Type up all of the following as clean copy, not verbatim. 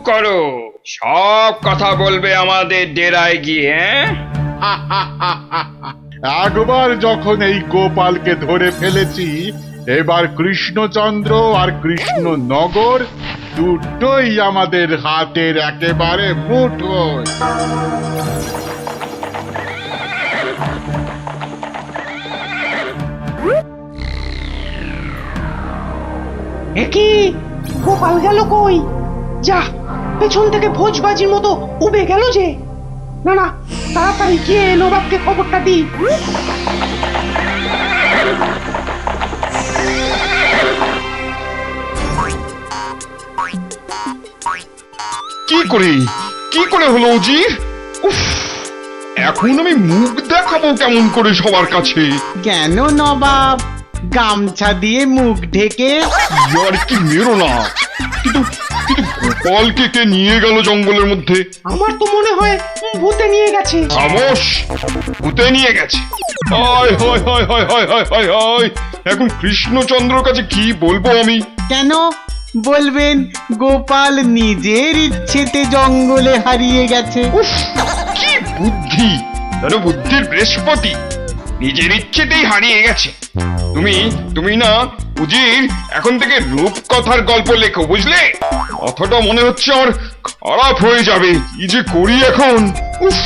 করো, সব কথা বলবে আমাদের ডেরায় গিয়ে। একবার যখন এই গোপালকে ধরে ফেলেছি, এবার কৃষ্ণচন্দ্র আর কৃষ্ণনগর দুটোই আমাদের হাতের একেবারে মুঠোয়। একই গোপাল গেল কই? যা, পেছন থেকে ভোজবাজির মতো উবে গেল যে। না না, তাড়াতাড়ি গিয়ে নবাবকে খবরটা দি। কি করে হলো উজির? উফ, এখন আমি মুখ দেখাবো কেমন করে সবার কাছে? কেন নবাব, গামছা দিয়ে মুখ ঢেকে? আর কি মেরো না। কিন্তু কিন্তু গোপালকে কে নিয়ে গেল জঙ্গলের মধ্যে? আমার তো মনে হয় ভূতে নিয়ে গেছে। খামোশ, ভূতে নিয়ে গেছে। হায় হায় হায় হায় হায় হায় হায় হায়, এখন কৃষ্ণচন্দ্রর কাছে কি বলবো আমি? কেন বলবেন গোপাল নিজের ইচ্ছেতে জঙ্গলে হারিয়ে গেছে? উফ, কি বুদ্ধি! যেন বুদ্ধির বৃহস্পতি, নিজের ইচ্ছেতেই হারিয়ে গেছে। তুমি না উজির, এখন থেকে রূপকথার গল্প লেখো, বুঝলে? কথাটা মনে হচ্ছে আমার খারাপ হয়ে যাবে। কি যে করি এখন! উফ!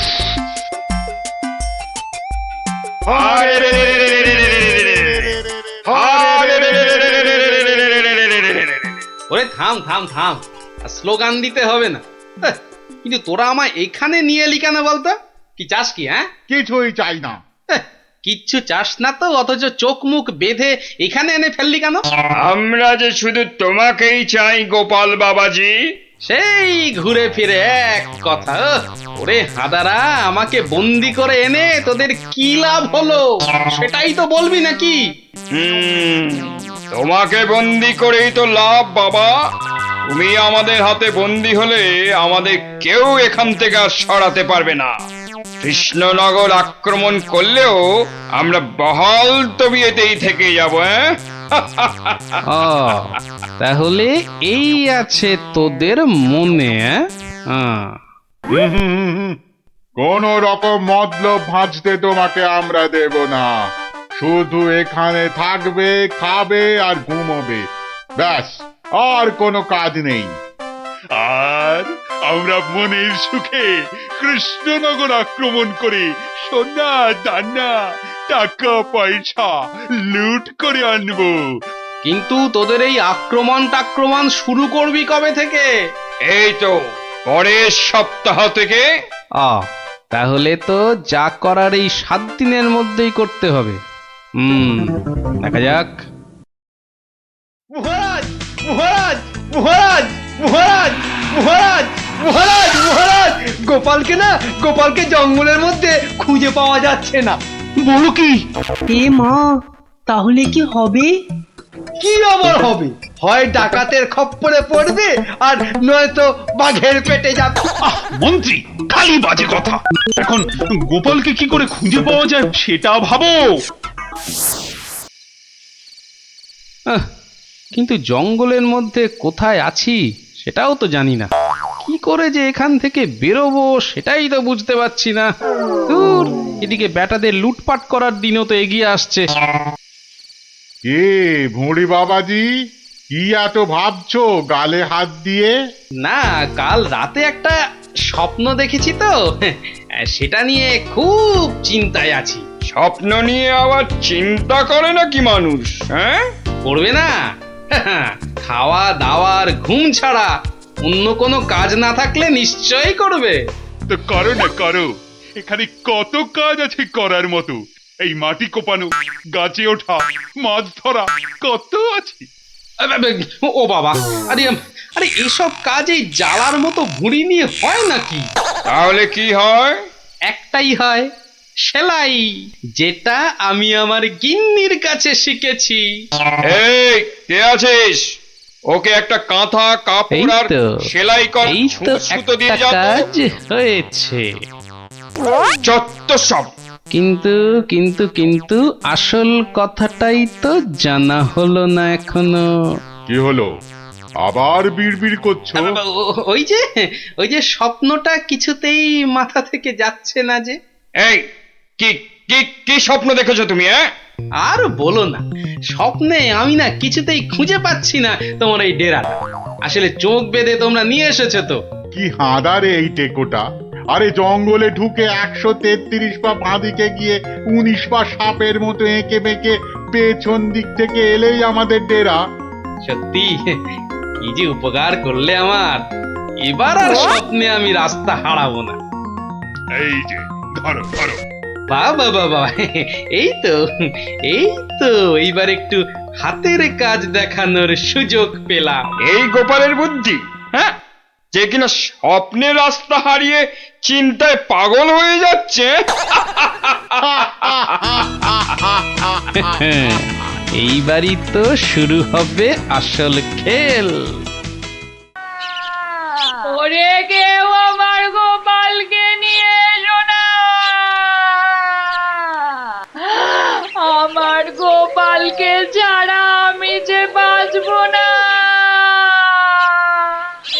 ওরে থাম থাম থাম, আর স্লোগান দিতে হবে না। কিন্তু তোরা আমায় এখানে নিয়ে এলি কেন বলতো? কি চাস কি? হ্যাঁ, কিছুই চাই না। কিচ্ছু চাস না তো, অথচ চোখ মুখ বেঁধে এখানে এনে ফেললি কেন? আমরা যে শুধু তোমাকেই চাই গোপাল বাবাজি। সেই ঘুরে ফিরে এক কথা। ওরে হাদারা, আমাকে বন্দি করে এনে তোদের কি লাভ হলো সেটাই তো বলবি নাকি? তোমাকে বন্দি করেই তো লাভ বাবা। তুমি আমাদের হাতে বন্দি হলে আমাদের কেউ এখান থেকে আর সরাতে পারবে না। কৃষ্ণনগর আক্রমণ করলেও আমরা বহাল তবিয়েতেই থেকে যাব। তাহলে এই আছে তোদের মনে? কোন রকম মতলব ভাঁজতে তোমাকে আমরা দেব না। শুধু এখানে থাকবে, খাবে আর ঘুমোবে, ব্যাস, আর কোনো কাজ নেই। আর আমরা মনের সুখে কৃষ্ণনগর আক্রমণ করে সোনা দানা টাকা পয়সা লুট করে আনবো। কিন্তু তোদের এই আক্রমণ শুরু করবি কবে থেকে? এই তো পরের সপ্তাহ থেকে। তাহলে তো যা করার এই 7 দিনের মধ্যেই করতে হবে। দেখা যাক। মহারাজ মহারাজ মহারাজ মহারাজ মহারাজ মহারাজ মহারাজ, গোপালকে জঙ্গলের মধ্যে খুঁজে পাওয়া যাচ্ছে না। বলো কি? এ মা, তাহলে কি হবে? কি আবার হবে? হয় ডাকাতের খপ্পরে পড়বে, আর নয়তো বাঘের পেটে যাবে। মন্ত্রী, খালি বাজে কথা। এখন গোপালকে কি করে খুঁজে পাওয়া যায় সেটা ভাবো। কিন্তু জঙ্গলের মধ্যে কোথায় আছি সেটাও তো জানি না। কি করে যে এখান থেকে বেরোবো সেটাই তো বুঝতে পারছি না। দূর, এদিকে ব্যাটাদের লুটপাট করার দিনও তো এগিয়ে আসছে। কে ভুঁড়ি বাবাজি, কি এত ভাবছো গালে হাত দিয়ে? না, কাল রাতে একটা স্বপ্ন দেখেছি তো, সেটা নিয়ে খুব চিন্তায় আছি। স্বপ্ন নিয়ে আবার চিন্তা করে নাকি মানুষ? হ্যাঁ, করবে না? খাওয়া দাওয়ার ঘুম ছাড়া অন্য কোনো কাজ না থাকলে নিশ্চয়ই করবে। তো করো না, করো। এখানে কত কাজ আছে করার মতো। এই মাটি কোপানো, গাছে ওঠা, মাছ ধরা, কত আছে। ও বাবা, আরে আরে এসব কাজ এই জ্বালার মতো ভুঁড়ি নিয়ে হয় নাকি? তাহলে কি হয়? একটাই হয়, সেলাই, যেটা আমি আমার গিন্নির কাছে শিখেছি। এই কে আছিস? ওকে একটা কাঁথা কাপড় আর সেলাই কর, সুতো দিয়ে যা। কাজ হয়েছে। যত সব। কিন্তু কিন্তু কিন্তু আসল কথাটাই তো জানা হলো না এখনো। কি হলো? আবার বিড়বিড় করছো? ওই যে স্বপ্নটা কিছুতেই মাথা থেকে যাচ্ছে না যে। এই কি কি কি স্বপ্ন দেখেছো তুমি? হ্যাঁ, আর বলো না, স্বপ্নে আমি না কিছুতেই খুঁজে পাচ্ছি না তোমার এই ডেরাটা। আসলে চোখ বেঁধে তোমরা নিয়ে এসেছো তো। কি হাঁদারে এই টেকোটা! আরে জঙ্গলে ঢুকে 133 পা বাঁদিকে গিয়ে 19 পা সাপের মতো এঁকে বেঁকে পেছন দিক থেকে এলেই আমাদের ডেরা। সত্যি কি যে উপকার করলে আমার। এবার আর স্বপ্নে আমি রাস্তা হারাবো না। এই যে ধরো ধরো। বাবা বাবা, এই তো এইবার একটু হাতের কাজ দেখানোর সুযোগ পেলাম। এই গোপালের বুদ্ধি? হ্যাঁ, যে কিনা স্বপ্নে রাস্তা হারিয়ে চিন্তায় পাগল হয়ে যাচ্ছে। এইবারই তো শুরু হবে আসল খেল। ওরে কেউ আমার গোপালকে নিয়ে এসো না, আমার গোপালকে ছাড়া আমি যে বাঁচবো না।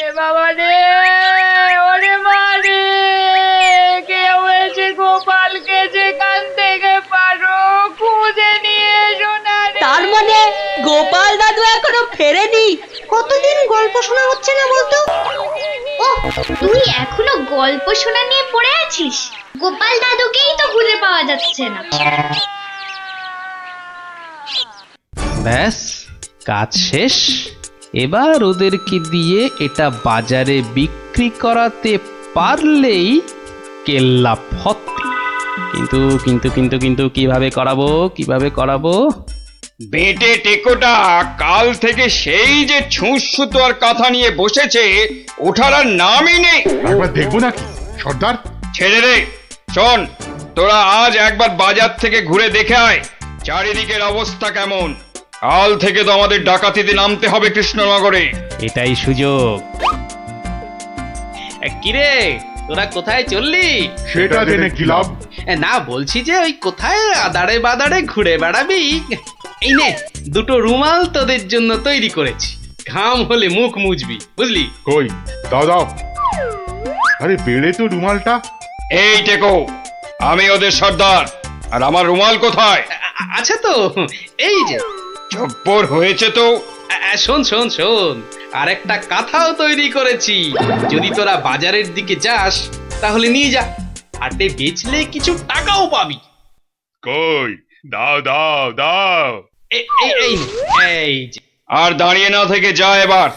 এ বাবা রে, ওরে মা রে, কেউ এসে গোপালকে যেখান থেকে পারো খুঁজে নিয়ে এসো না রে। তার মানে গোপাল দাদু এখনো ফেরেনি? কতদিন গল্প শোনা হচ্ছে না বলতো? ও, তুই এখনো গল্প শোনা নিয়ে পড়ে আছিস? গোপাল দাদুকেই তো খুঁজে পাওয়া যাচ্ছে না। ব্যাস, কাজ শেষ। এবার ওদেরকে দিয়ে এটা বাজারে বিক্রি করাতে পারলেই কেল্লা ফতে। কিন্তু কিন্তু কিন্তু কিন্তু কিভাবে করাবো? বেটে টেকোটা কাল থেকে সেই যে ছুঁচ সুতো আর কাঁথা নিয়ে বসেছে, ওঠার আর নামই নেই। একবার দেখবো নাকি সর্দার? ছেড়ে রে। শোন, তোরা আজ একবার বাজার থেকে ঘুরে দেখে আয় চারিদিকের অবস্থা কেমন। কাল থেকে তো আমাদের ডাকাতিতে নামতে হবে কৃষ্ণনগরে। এটাই সুযোগ। কিরে, তোরা কোথায় চললি? সেটা জেনে কি লাভ? না, বলছি যে ওই কোথায় আদারে বাদারে ঘুরে বেড়াবি। এই নে, দুটো রুমাল তোদের জন্য তৈরি করেছি। ঘাম হলে মুখ মুছবি, বুঝলি? কই দাও দাও। আরে বেড়ে তো রুমালটা। এই টেকো, আমি ওদের সর্দার, আর আমার রুমাল কোথায়? আছে তো, এই যে। জব্বর হয়েছে তো। শোন, আর একটা কাঁথাও তৈরি করেছি। যদি তোরা বাজারের দিকে যাস তাহলে নিয়ে যা, হাটে বেচলে কিছু টাকাও পাবি। কই দাও দাও দাও। এই যে। আর দাঁড়িয়ে না থেকে যা এবার।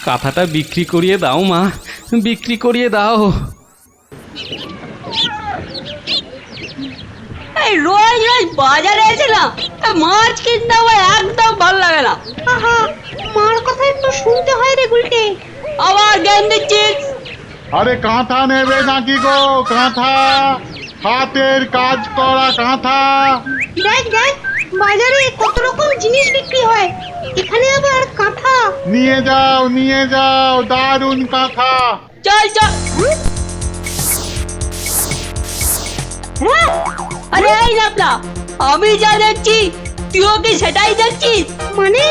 কাঁথাটা বিক্রি করিয়ে দাও মা, বিক্রি করিয়ে দাও। এই রোজ রোজ বাজারে এসে না মাছ কিনতে আমার একদম ভালো লাগে না। আহা, মার কথা একটু শুনতে হয় রে গুলটে। আবার জ্ঞান দিচ্ছিস? আরে কাঁথা নেবে নাকি গো? কাঁথা, হাতের কাজ করা কাঁথা। দেখ দেখ, বাজারে কত রকম জিনিস বিক্রি হয়, এখানে আবার কাঁথা। নিয়ে যাও, দারুণ কাঁথা। চল চল। হ্যাঁ? আরে এই লাপলা, আমি যা দেখছি তুইও কি সেটাই দেখছিস? মানে?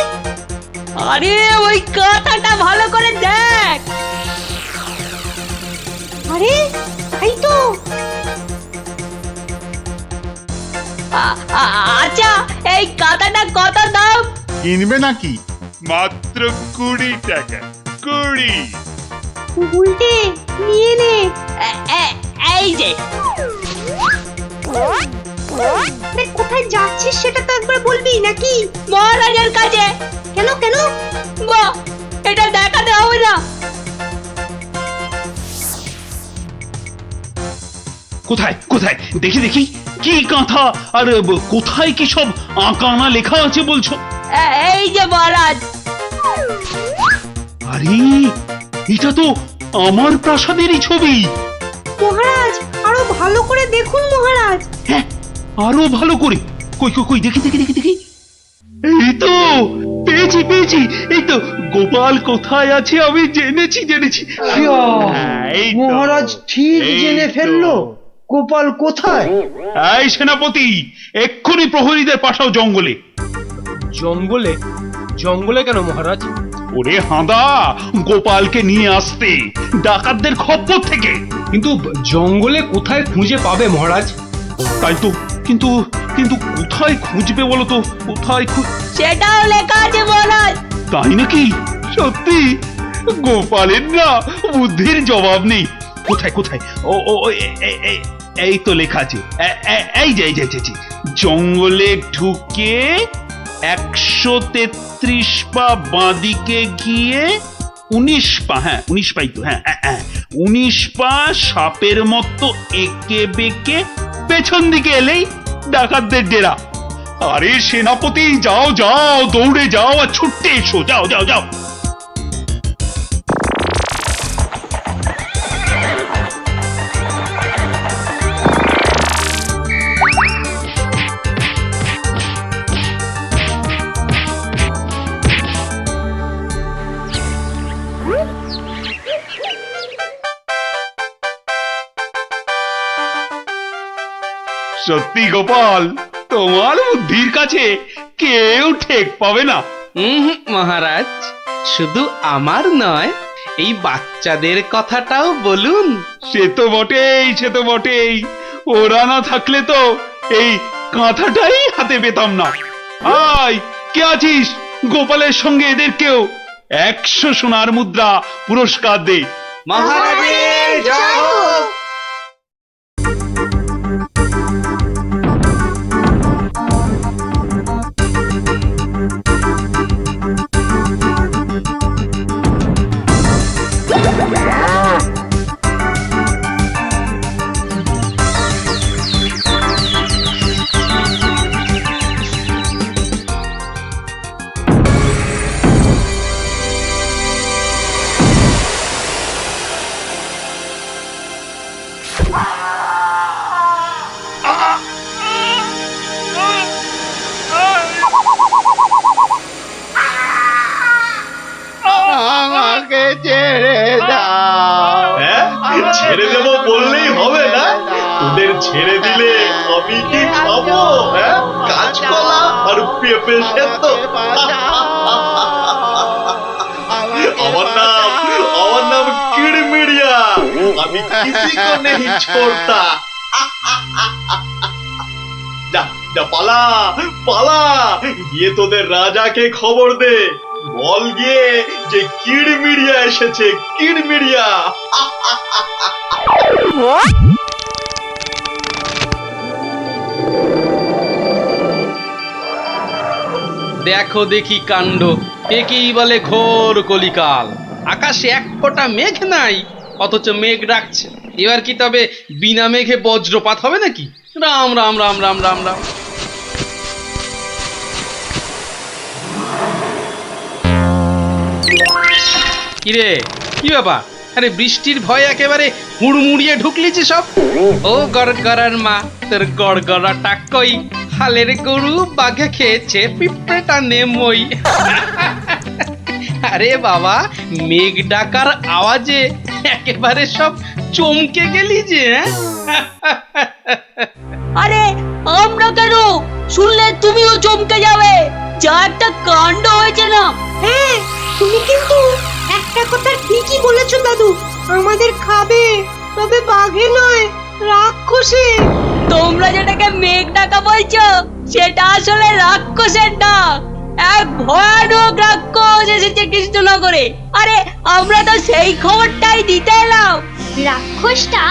আরে ওই কাঁথাটা ভালো করে দেখ। আরে তাই তো। আচ্ছা, এই কাঁথাটা কত দাম? কিনবে নাকি? মাত্র 20 টাকা। 20। গুলটে নিয়ে নে। এই যে। আরে কোথায় যাচ্ছিস সেটা তো একবার বলবি নাকি? মহারাজের কাছে। কেন কেন? বাহ, এটা দেখাতে হবে না? কোথায় কোথায় দেখি দেখি, কি কাঁথা আর কোথায় কি সব আঁকানা লেখা আছে বলছো? এই যে মহারাজ। আরে এটা তো আমার প্রাসাদেরই ছবি। মহারাজ, আরো ভালো করে দেখুন মহারাজ। হ্যাঁ, আরো ভালো করে। কই কই কই, দেখি দেখি দেখি দেখি। এই তো পেয়েছি। এই তো গোপাল কোথায় আছে আমি জেনেছি। এই তো, মহারাজ ঠিক এই জেনে তো। ফেললো গোপাল কোথায়। এই সেনাপতি, এক্ষুনি প্রহরীদের পাঠাও জঙ্গলে। জঙ্গলে? জঙ্গলে কেন মহারাজ? ওরে হাঁদা, গোপালকে নিয়ে আসতে ডাকাতদের খপ্পর থেকে। কিন্তু জঙ্গলে কোথায় খুঁজে পাবে মহারাজ? তাই তো, কিন্তু কিন্তু কোথায় খুঁজবে বলো তো? কোথায় সেটাও লেখা আছে মহারাজ। তাই নাকি? সত্যি? গোপালের না বুদ্ধির জবাব নেই। কোথায় কোথায়? ও ও এই তো লেখা আছে। এই যে জঙ্গলে ঢুকে 133 পা বাঁদিকে গিয়ে 19 পা, হ্যাঁ 19 পাই তো, হ্যাঁ 19 পা সাপের মতো এঁকে বেঁকে পেছন দিকে এলেই ডাকাতদের ডেরা। আরে সেনাপতি, যাও যাও, দৌড়ে যাও আর ছুটতে এসো, যাও যাও যাও। সত্যি গোপাল, তোমার বুদ্ধির কাছে কেউ ঠেক পাবে না। মহারাজ, শুধু আমার নয়, এই বাচ্চাদের কথাটাও বলুন। সে তো বটেই। ওরা না থাকলে তো এই কাঁথাটাই হাতে পেতাম না। আয়, কে আছিস? গোপালের সঙ্গে এদেরকেও 100 সোনার মুদ্রা পুরস্কার দে। মহারাজের জয় হোক। আমাকে ছেড়ে দাও। ছেড়ে দেবো বললেই হবে না? তোদের ছেড়ে দিলে আমি কি খাবো? কাঁচকলা আর পেঁপে সেদ্ধ? আমার নাম কিড়মিড়িয়া। আমি কিসি কো নেহি ছোড়তা। যা পালা গিয়ে তোদের রাজাকে খবর দে। বল গিয়ে যে কিড়মিড়িয়া এসেছে, কিড়মিড়িয়া। দেখো দেখি কাণ্ড, একেই বলে ঘোর কলিকাল। আকাশে এক ফোঁটা মেঘ নাই, অথচ মেঘ ডাকছে। এবার কি তবে বিনা মেঘে বজ্রপাত হবে নাকি? রাম রাম রাম রাম রাম রাম। কিরে, কি ব্যাপার? আরে বৃষ্টির ভয়ে একেবারে হুড়মুড়িয়ে ঢুকলি যে সব। ও গড়গড়ার মা, তোর গড়গড়াটা কই? হালের গরু বাঘে খেয়েছে, পিঁপড়েটা নেমই। আরে বাবা, মেঘ ডাকার আওয়াজে একেবারে সব চমকে গেলি যে। আরে আমরা কেন? শুনলে তুমিও চমকে যাবে। যা একটা কাণ্ড হয়েছে না। হ্যাঁ, তুমি কিন্তু একটা কথা ঠিকই বলেছো দাদু। আমাদের খাবে, তবে বাঘে নয়, রাক্ষসে। তোমরা যেটাকে মেঘ ডাকা বলছো, সেটা আসলে রাক্ষসের ডাক। এক ভয়ানক রাক্ষস এসেছে কৃষ্ণনগরে। আরে আমরা তো সেই খবরটাই দিতে এলাম। রাক্ষসটা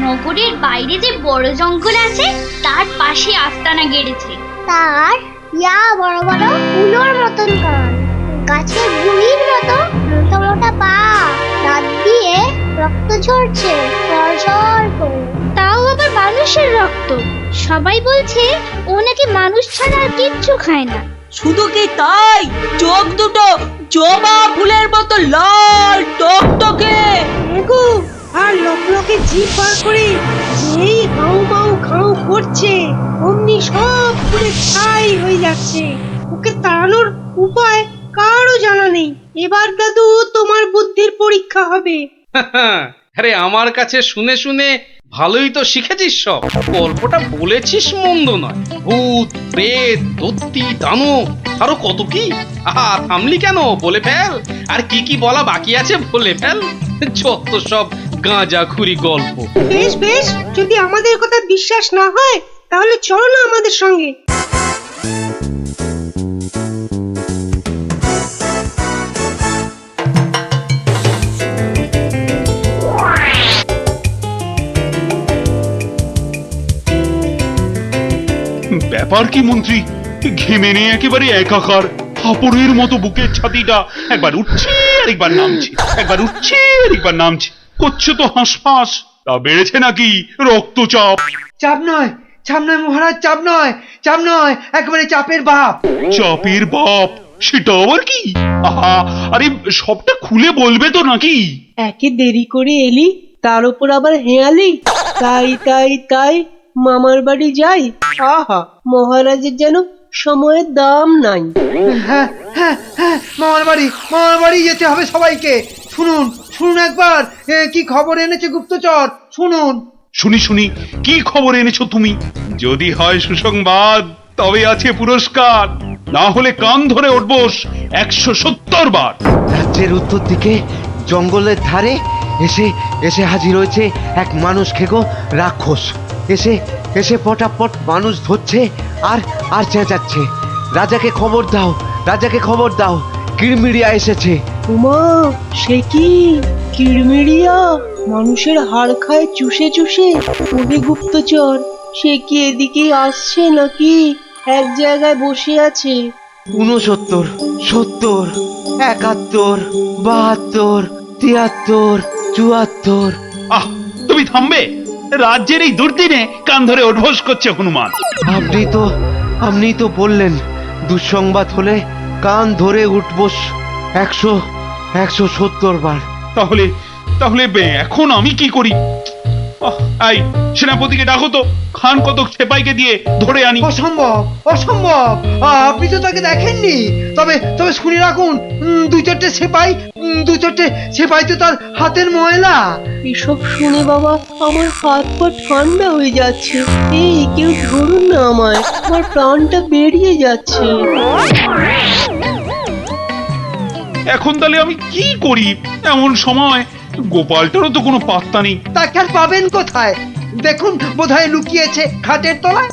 নগরের বাইরে যে বড় জঙ্গল আছে তার পাশে আস্তানা গেড়েছে। তার বড় বড় উলোর মতন কান, গাছের গুড়ির মতো মোটা মোটা পা, দাঁত দিয়ে রক্ত ঝরছে সরসর করে। তাও আবার মানুষের রক্ত। সবাই বলছে ও নাকি মানুষ ছাড়া আর কিচ্ছু খায় না। শুধু কি তাই, চোখ দুটো জবা ফুলের মতো লাল টকটকে। এগো, আর লোকে জিভ বার করে যেই হাউ মাউ খাউ করছে, অমনি সব পুরে ছাই হয়ে যাচ্ছে। ওকে তাড়ানোর উপায় কারও জানা নেই। এবার দাদু তোমার বুদ্ধির পরীক্ষা হবে। আরে আমার কাছে শুনে শুনে ভালোই তো শিখেছিস সব। গল্পটা বলেছিস মন্দ নয়। ভূত, প্রেত, দত্তি, দানব, আরো কত কি। আহা, থামলি কেন? বলে ফেল। আর কি কি বলা বাকি আছে বলে ফেল। যত সব গাঁজাখুরি গল্প। বেশ বেশ, যদি আমাদের কথা বিশ্বাস না হয় তাহলে চলো না আমাদের সঙ্গে। ব্যাপার কি মন্ত্রী? ঘেমে নিয়ে একেবারে একাকার। হাঁপড়ের মতো বুকের ছাতিটা একবার উঠছে আর একবার নামছে, একবার উঠছে আর একবার নামছে। করছে তো হাঁসফাঁস। তা বেড়েছে নাকি রক্তচাপ? চাপ নয়, চাপ নয় মহারাজ, চাপ নয়, চাপ নয়, একেবারে চাপের বাপ। চাপের বাপ? সেটা আবার কি? আহা, আরে সবটা খুলে বলবে তো নাকি? একে দেরি করে এলি, তার উপর আবার হেয়ালি। তাই তাই তাই মামার বাড়ি যাই। আহা, মহারাজের যেন সময়ের দাম নাই। হ্যাঁ হ্যাঁ হ্যাঁ, মামার বাড়ি যেতে হবে সবাইকে। শুনুন শুনুন একবার, কি খবর এনেছে গুপ্তচর, শুনুন। শুনি শুনি, কি খবর এনেছো তুমি? যদি হয় সুসংবাদ তবে আছে পুরস্কার, না হলে কান ধরে উঠবোস 170 বার। রাজ্যের উত্তর দিকে জঙ্গলের ধারে এসে এসে হাজির হয়েছে এক মানুষ খেকো রাক্ষস। এসে এসে পটাপট মানুষ ধরছে আর আর চেঁচাচ্ছে, রাজাকে খবর দাও, রাজাকে খবর দাও, কিরমিরিয়া এসেছে। উমা, সে কি কিরমিরিয়া? মানুষের হাড় খায় চুষে চুষে। ওরে গুপ্তচর, সে কি এদিকে আসছে নাকি এক জায়গায় বসে আছে? 69, 70, 71, 72, 73, 74। আহ, তুমি থামবে? রাজ্যের এই দুর্দিনে কান ধরে উঠবোস করছে হনুমান। আপনি তো বললেন দুঃসংবাদ হলে কান ধরে উঠবোস 170 বার। তাহলে তাহলে এখন আমি কি করি? এই সেনাপতিকে ডাকো তো, খান কতক সেপাইকে দিয়ে ধরে আনি। অসম্ভব, অসম্ভব। আপনি তো তাকে দেখেননি। তবে তবে শুনে রাখুন, দু চারটে সেপাই তো তার হাতের ময়লা। এসব শুনে বাবা আমার হাত পা ঠান্ডা হয়ে যাচ্ছে। এই কেউ ধরুন না আমায়, আমার প্রাণটা বেরিয়ে যাচ্ছে। এখন তাহলে আমি কি করি এমন সময়? গোপালটারও তো কোনো পাত্তা নেই। তাকে আর পাবেন কোথায়? দেখুন, বোধহয় লুকিয়েছে খাটের তলায়।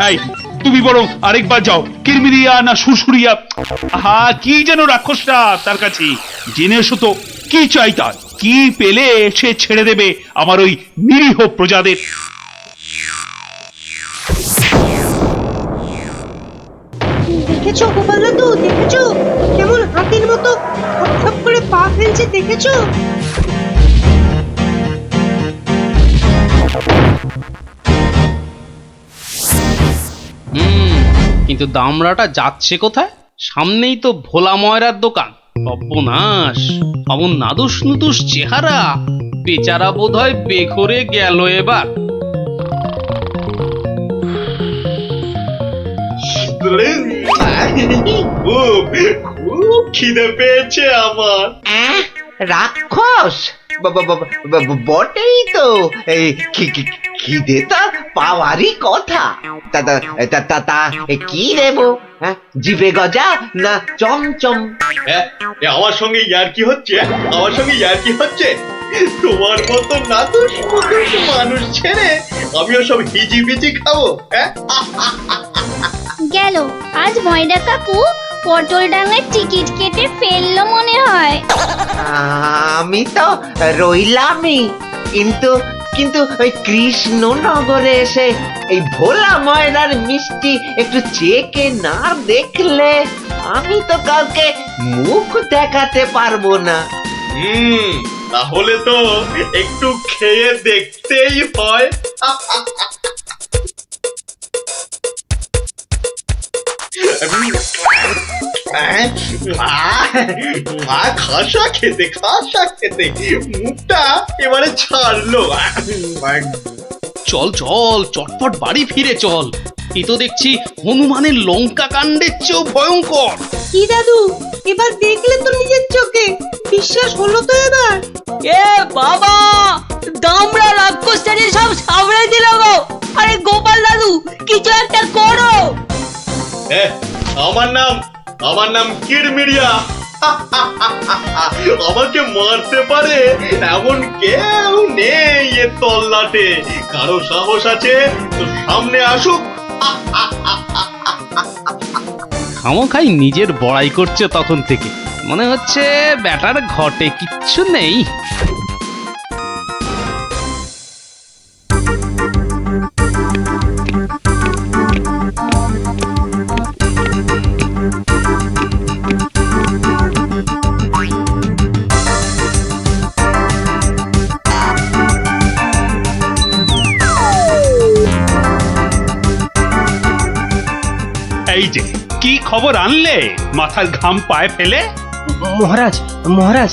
এই তুমি বরং আরেকবার যাও, কিরমিরিয়া না সুরসুরিয়া, হা কি যেন রাক্ষসটা তার কাছে, জেনে এসো তো কি চাই তার, কি পেলে সে ছেড়ে দেবে আমার ওই নিরীহ প্রজাদের। দেখেছো গোপাল দাদু, দেখেছো কেমন হাতির মতো খপ করে পা ফেলছে? দেখেছো? কিন্তু দামড়াটা যাচ্ছে কোথায়? সামনেই তো ভোলা ময়রার দোকান। সর্বনাশ, অমন নাদুস নুদুস চেহারা, বেচারা বোধহয় বেঘরে গেল এবার। খুব খিদে পেয়েছে আমার। রাক্ষস বটেই তো, এই খিদে তো পাওয়ারই কথা। তা কি দেবো? জিভে গজা না চমচম? আমার সঙ্গে ইয়ার্কি হচ্ছে, আমার সঙ্গে ইয়ার্কি হচ্ছে। তোমার মতো নাদুস মুদুস মানুষ ছেড়ে আমিও সব হিজিবিজি খাবো? গেল আজ ময়রা কাকু পটল ডাঙার টিকিট কেটে ফেললো মনে হয়। আমি তো রইলামই, কিন্তু ওই কৃষ্ণনগরে এসে এই ভোলা ময়রার মিষ্টি একটু চেকে না দেখলে আমি তো কাউকে মুখ দেখাতে পারবো না। তাহলে তো একটু খেয়ে দেখতেই হয়। খাসা খেতে, খাসা খেতে মুখটা এবারে ছাড়লো। চল চল, চটপট বাড়ি ফিরে চল। এ তো দেখছি হনুমানের লঙ্কা কাণ্ডের চেয়েও ভয়ঙ্কর। কি দাদু, এবার দেখলে তো নিজের চোখে, বিশ্বাস হলো তো এবার? এ বাবা, দামড়া রাক্ষসটাকে সব সামনে দিল গো। আরে গোপাল দাদু, কিছু একটা করো। আমার নাম কিরমিরিয়া। আমাকে মারতে পারে এমন কেউ নেই এ তল্লাটে। কারো সাহস আছে তো সামনে আসুক। খামোখাই নিজের বড়াই করছে তখন থেকে, মনে হচ্ছে ব্যাটার ঘটে কিচ্ছু নেই। এই যে কি খবর আনলে মাথার ঘাম পায়ে ফেলে? মহারাজ, মহারাজ,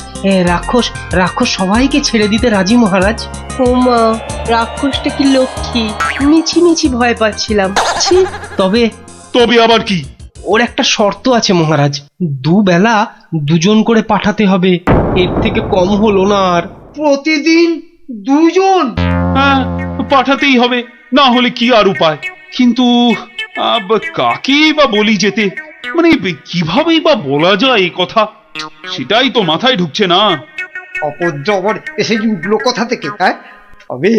রাক্ষস রাক্ষস সবাইকে ছেড়ে দিতে রাজি মহারাজ। ও মা, রাক্ষসটা কি লক্ষ্মী! মিছি মিছি ভয় পাচ্ছিলাম। ছি, তবে তবে আবার কি? ওর একটা শর্ত আছে মহারাজ, দুবেলা দুজন করে পাঠাতে হবে, এর থেকে কম হলো না আর। প্রতিদিন দুজন? হ্যাঁ, পাঠাতেই হবে, না হলে কি আর উপায়। কিন্তু কাকেই বা বলি যেতে, মানে কিভাবেই বা বলা যায় এই কথা, সেটাই তো মাথায় ঢুকছে না। অপজবর এসে উঠলো কোথা থেকে? হ্যাঁ, তবে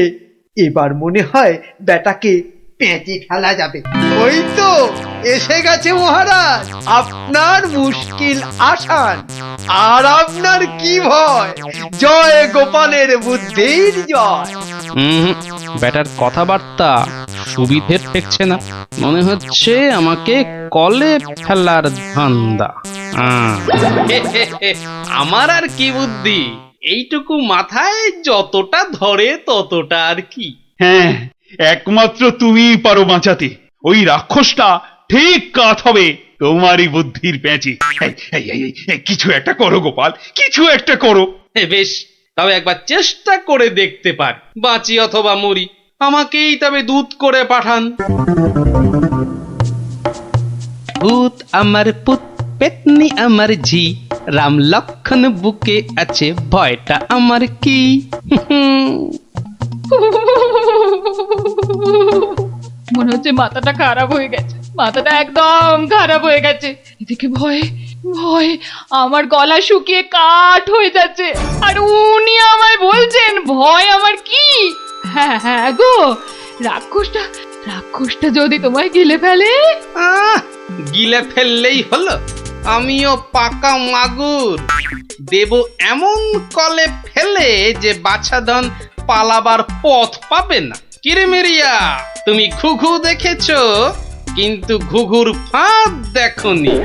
এবার মনে হয় ব্যাটাকে পেঁচে ফেলা যাবে। ওই তো এসে গেছে মহারাজ, আপনার মুশকিল আসান। আর আপনার কি ভয়? জয় গোপালের বুদ্ধির জয়। ব্যাটার কথাবার্তা সুবিধের ঠেকছে না, মনে হচ্ছে আমাকে কলে ফেলার ধান্দা। আমার আর কি বুদ্ধি, এইটুকু মাথায় যতটা ধরে ততটা আর কি। হ্যাঁ, একমাত্র তুমিই পারো বাঁচাতে। ওই রাক্ষসটা ঠিক কাত হবে তোমারই বুদ্ধির প্যাঁচে। কিছু একটা করো গোপাল, কিছু একটা করো। বেশ, তবে একবার চেষ্টা করে দেখতে পারি, বাঁচি অথবা মরি। আমাকেই তবে দূত করে পাঠান। ভূত আমার পুত, পেতনি আমার ঝি, রাম লক্ষণ বুকে আছে, ভয়টা আমার কি? মনে হচ্ছে মাথাটা খারাপ হয়ে গেছে, মাথাটা একদম খারাপ হয়ে গেছে। এদিকে ভয় ভয় আমার গলা শুকিয়ে কাঠ হয়ে যাচ্ছে, আর উনি আমায় বলছেন ভয় আমার কি? হ্যাঁ হ্যাঁ গো, রাক্ষসটা যদি তোমায় গিলে ফেলে? গিলে ফেললেই হলো, আমিও পাকা মাগুর, দেব এমন কলে ফেলে যে বাছাধন পালাবার পথ পাবে না। কিরমিরিয়া, তুমি ঘুঘু দেখেছো, কিন্তু ঘুঘুর ফাঁদ দেখোনি।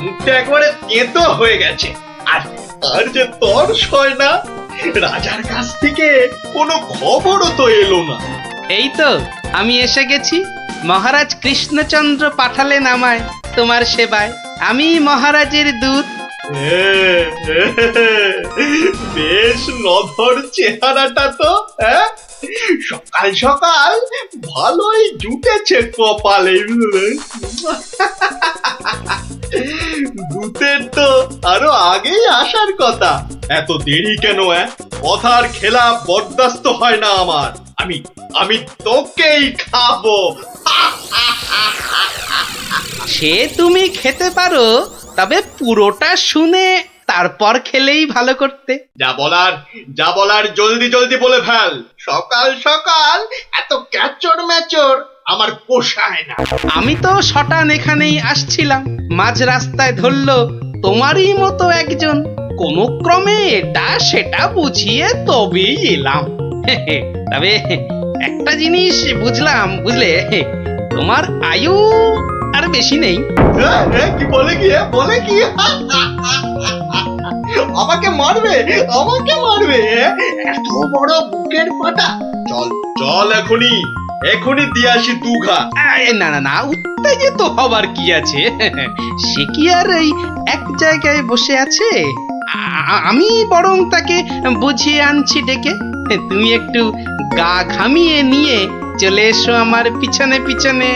মুখটা একবারে তেতো হয়ে গেছে। আর যে তর্স হয় না, রাজার কাছ থেকে কোনো খবরও তো এলো না। এই তো আমি এসে গেছি, মহারাজ কৃষ্ণচন্দ্র পাঠালেন আমায় তোমার সেবায়, আমি মহারাজের দূত। বেশ নধর চেহারাটা তো, হ্যাঁ? সকাল সকাল ভালোই জুটেছে কপালে। দূতের তো আরো আগেই আসার কথা, এত দেরি কেন? কথার খেলা বরদাস্ত হয় না আমার। আমি তোকেই খাবো। সে তুমি খেতে পারো, তবে পুরোটা শুনে তারপর খেলেই ভালো করতে। যা বলার জলদি জলদি বলে ফেল। সকাল সকাল এত ক্যাচর ম্যাচর আমার পোষায় না। আমি তো শটান এখানেই আসছিলাম, মাঝ রাস্তায় ধরলো তোমারই মতো একজন, কোন ক্রমে এটা সেটা বুঝিয়ে তবেই এলাম। তবে একটা জিনিস বুঝলাম, বুঝলে, তোমার আয়ু আর বেশি নেই। কি বলে কি আমাকে মারবে এত বড় বুকের পাটা? চল এখনই দিয়ে আসি দুঘা। না না না, উত্তেজিত হবার কি আছে? সে কি আর এই এক জায়গায় বসে আছে? আমি বরং তাকে বুঝিয়ে আনছি ডেকে। তুমি একটু গা ঘামিয়ে নিয়ে চলে এসো আমার পিছনে পিছনে।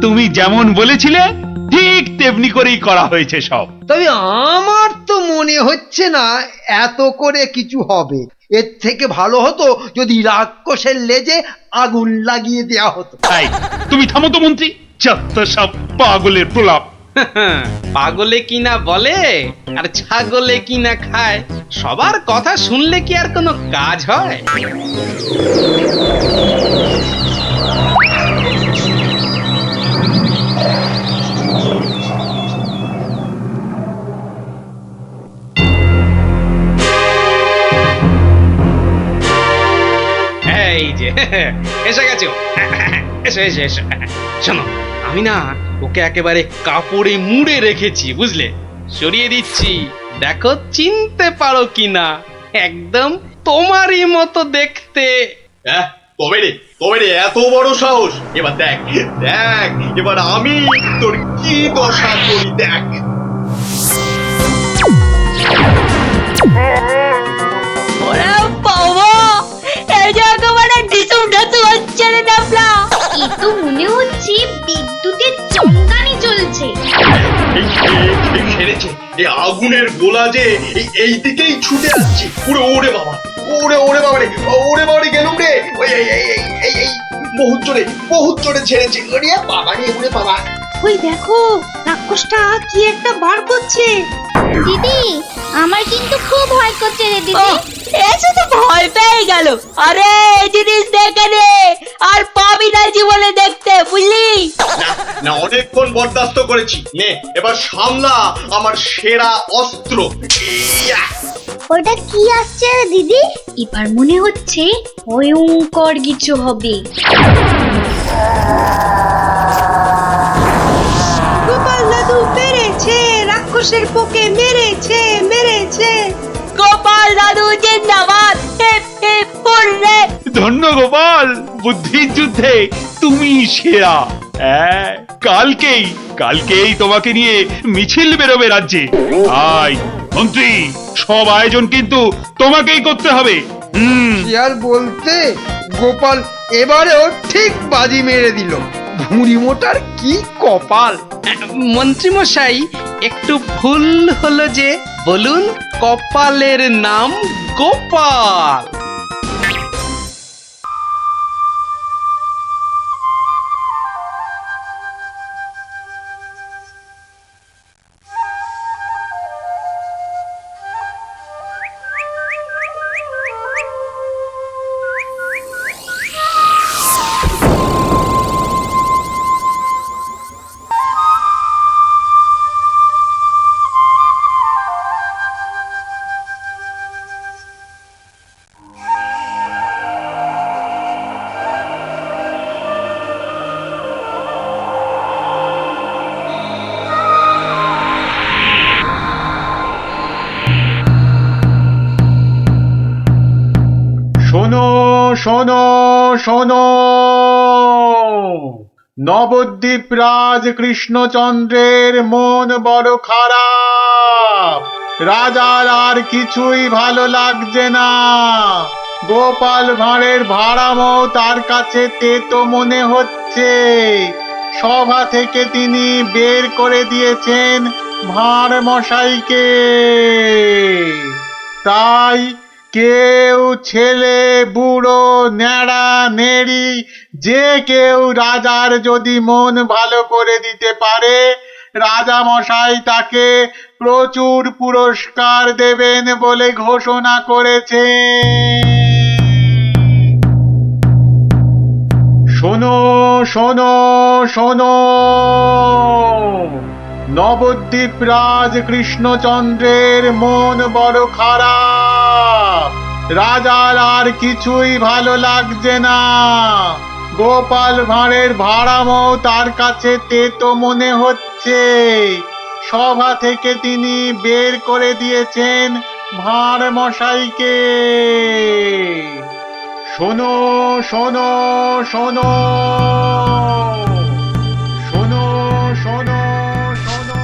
তুমি যেমন বলেছিলে ঠিক তেমনি করেই করা হয়েছে সব। তবে আমার তো মনে হচ্ছে না এত করে কিছু হবে। এর থেকে ভালো হতো যদি রাক্ষসের লেজে আগুন লাগিয়ে দেয়া হতো। তাই তুমি থামো তো মন্ত্রী, যত সব পাগলের প্রলাপ। পাগলে কিনা বলে আর ছাগলে কিনা খায়, সবার কথা শুনলে কি আর কোনো কাজ হয়? এই যে এসে গেছো, এসো এসো এসো। শোনো, আমি না ওকে একেবারে কাপড়ে মুড়ে রেখেছি, বুঝলে? সরিয়ে দিচ্ছি, দেখো চিনতে পারো কিনা। একদম তোমারই মতো দেখতে। তবে রে এত বড় সাহস! এবার দেখ দেখ, এবার আমি তোর কি দশা করি দেখ। ওরে বাবা, এই যে একেবারে ডিসুম ঢাসু হচ্ছে রে ডাবলা। এ তো মনে হচ্ছে বিদ্যুতের চমকানি চলছে। এই সেরেছে, এই আগুনের গোলা যে এই দিকেই ছুটে আসছে। ওরে ওরে বাবা, ওরে বাবা রে, ওরে বাবা রে, গেলুম রে। ওই এই বহুত জোরে ছেড়েছে। ওরে বাবা রে, ওরে বাবা। ওই দেখো, রাক্ষসটা কি একটা বার করছে। দিদি, আমার কিন্তু খুব ভয় করছে রে দিদি। এসে তো ভয় পেয়ে গেল। আরে এই জিনিস দেখে নে, আর পাবি না জীবনে দেখতে, বুঝলি? না অনেকক্ষণ বরদাস্ত করেছি, নে এবার সামলা আমার সেরা অস্ত্র। ইয়া! ওটা কি আসছে রে দিদি? এবার মনে হচ্ছে ভয়ঙ্কর কিছু হবে। গোপাল দাদু পেরেছে, রাক্ষসের পোকে মেরেছে মেরেছে। গোপাল দাদু জিন্দাবাদ, হিপ হিপ হুররে। ধন্য গোপাল, বুদ্ধির যুদ্ধে তুমি সেরা। কালকেই তোমাকে নিয়ে মিছিল বেরোবে রাজ্যে। আয় মন্ত্রী, সব আয়োজন কিন্তু তোমাকেই করতে হবে। কি আর বলতে, গোপাল এবারেও ঠিক বাজি মেরে দিল। ভুঁড়ি মোটার কি কপাল! মন্ত্রী মশাই, একটু ভুল হলো যে। বলুন, কপালের নাম গোপাল। শোনো শোনো শোনো, নবদ্বীপ রাজ কৃষ্ণচন্দ্রের মন বড় খারাপ। রাজার আর কিছুই ভালো লাগছে না। গোপাল ভাঁড়ের ভাড়ামও তার কাছে তেতো মনে হচ্ছে। সভা থেকে তিনি বের করে দিয়েছেন ভাঁড় মশাইকে। তাই কেউ, ছেলে বুড়ো ন্যাড়া নেড়ি, যে কেউ রাজার যদি মন ভালো করে দিতে পারে, রাজা মশাই তাকে প্রচুর পুরস্কার দেবেন বলে ঘোষণা করেছে। শোনো শোনো শোনো, নবদ্বীপ রাজ কৃষ্ণচন্দ্রের মন বড় খারাপ। রাজার আর কিছুই ভালো লাগছে না। গোপাল ভাঁড়ের ভাড়ামও তার কাছে তেতো মনে হচ্ছে। সভা থেকে তিনি বের করে দিয়েছেন ভাঁড় মশাইকে। শোনো শোনো শোনো শোনো শোনো শোনো।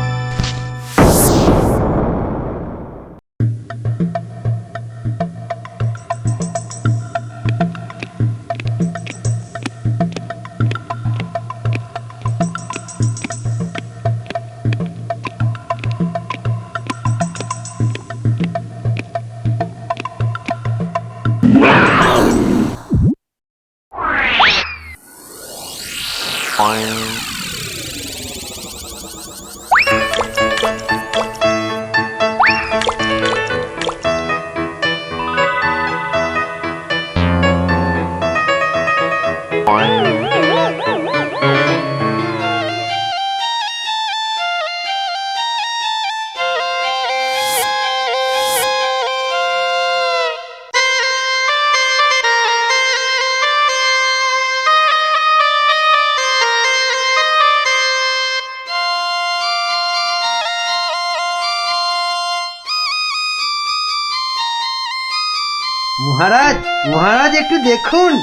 মহারাজ মহারাজ একটু দেখুন।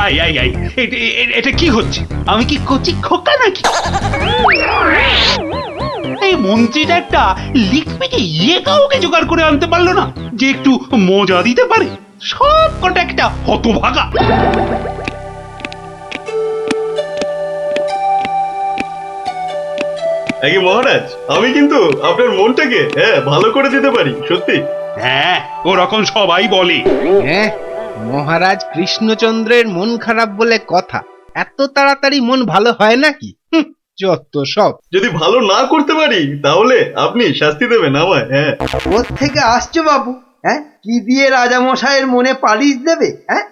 আই আই আই এটা কি হচ্ছে? আমি কি কচি খোকা নাকি? এই মন্ত্রীটা একটা লিখপিকে কাউকে জোগাড় করে আনতে পারলো না যে একটু মজা দিতে পারে। সব কটা একটা হতভাগা। আগে মহারাজ, আমি কিন্তু আপনার মনটাকে ভালো করে দিতে পারি, সত্যি। হ্যাঁ, ওরকম সবাই বলে। হ্যাঁ, মহারাজ কৃষ্ণচন্দ্রের মন খারাপ বলে কথা। এত তাড়াতাড়ি মন ভালো হয় নাকি? যত সব। যদি ভালো না করতে পারি তাহলে আপনি শাস্তি দেবেন আমায়। হ্যাঁ, ওর থেকে আসছো বাবু? হ্যাঁ, কি দিয়ে রাজামশাইয়ের মনে পালিশ দেবে? হ্যাঁ,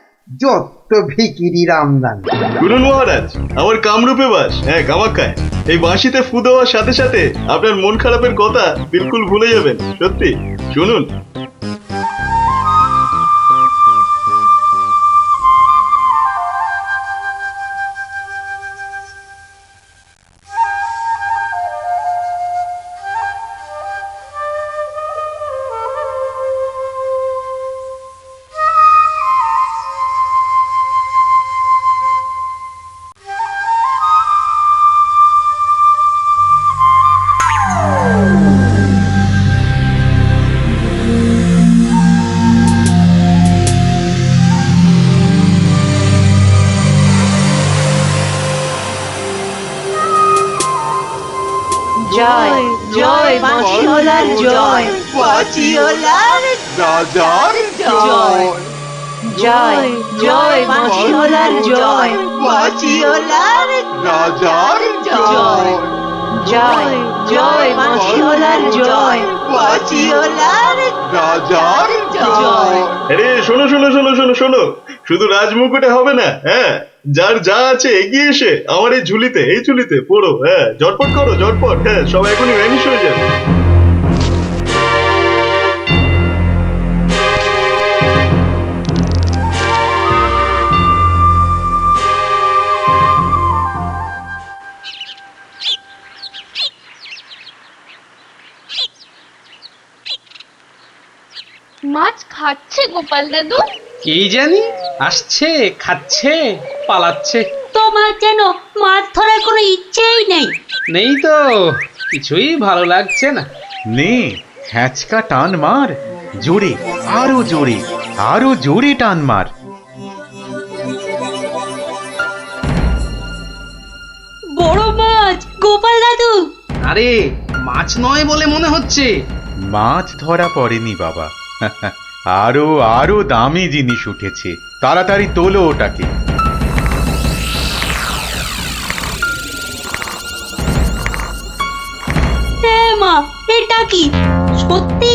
যত ভিকিরির আমদানি। শুনুন মহারাজ, আমার কামরূপে বাস, কামাখ্যায়। এই বাঁশিতে ফু দেওয়ার সাথে সাথে আপনার মন খারাপের কথা বিলকুল ভুলে যাবেন, সত্যি। শুনুন। জয় জয় বাঁশিওয়ালার জয়, বাঁশিওয়ালার রাজার জয়। জয় জয় বাঁশিওয়ালার জয়, বাঁশিওয়ালার রাজার জয়। জয় জয় বাঁশিওয়ালার জয়, বাঁশিওয়ালার রাজার জয়। আরে শোনো শোনো শোনো শোনো শোনো, শুধু রাজমুকুটে হবে না। হ্যাঁ, যার যা আছে এগিয়ে এসে আমার এই ঝুলিতে পড়ো। হ্যাঁ, ঝটপট করো, ঝটপট। হ্যাঁ, সব এখনই ভ্যানিশ হয়ে যাবে। মাছ খাচ্ছে গোপাল দাদু? কি জানি, আসছে, খাচ্ছে, পালাচ্ছে। তোমার যেন মাছ ধরার কোনো ইচ্ছেই নেই। নেই তো, কিছুই ভালো লাগছে না। নে হ্যাঁচকা টান মার, জোরে, আরো জোরে, আরো জোরে টান মার। বড় মাছ গোপাল দাদু। আরে মাছ নয় বলে মনে হচ্ছে। মাছ ধরা পড়েনি বাবা, আরো আরো দামি জিনিস উঠেছে। তাড়াতাড়ি তোলো ওটাকে। মা, এটা কি সত্যি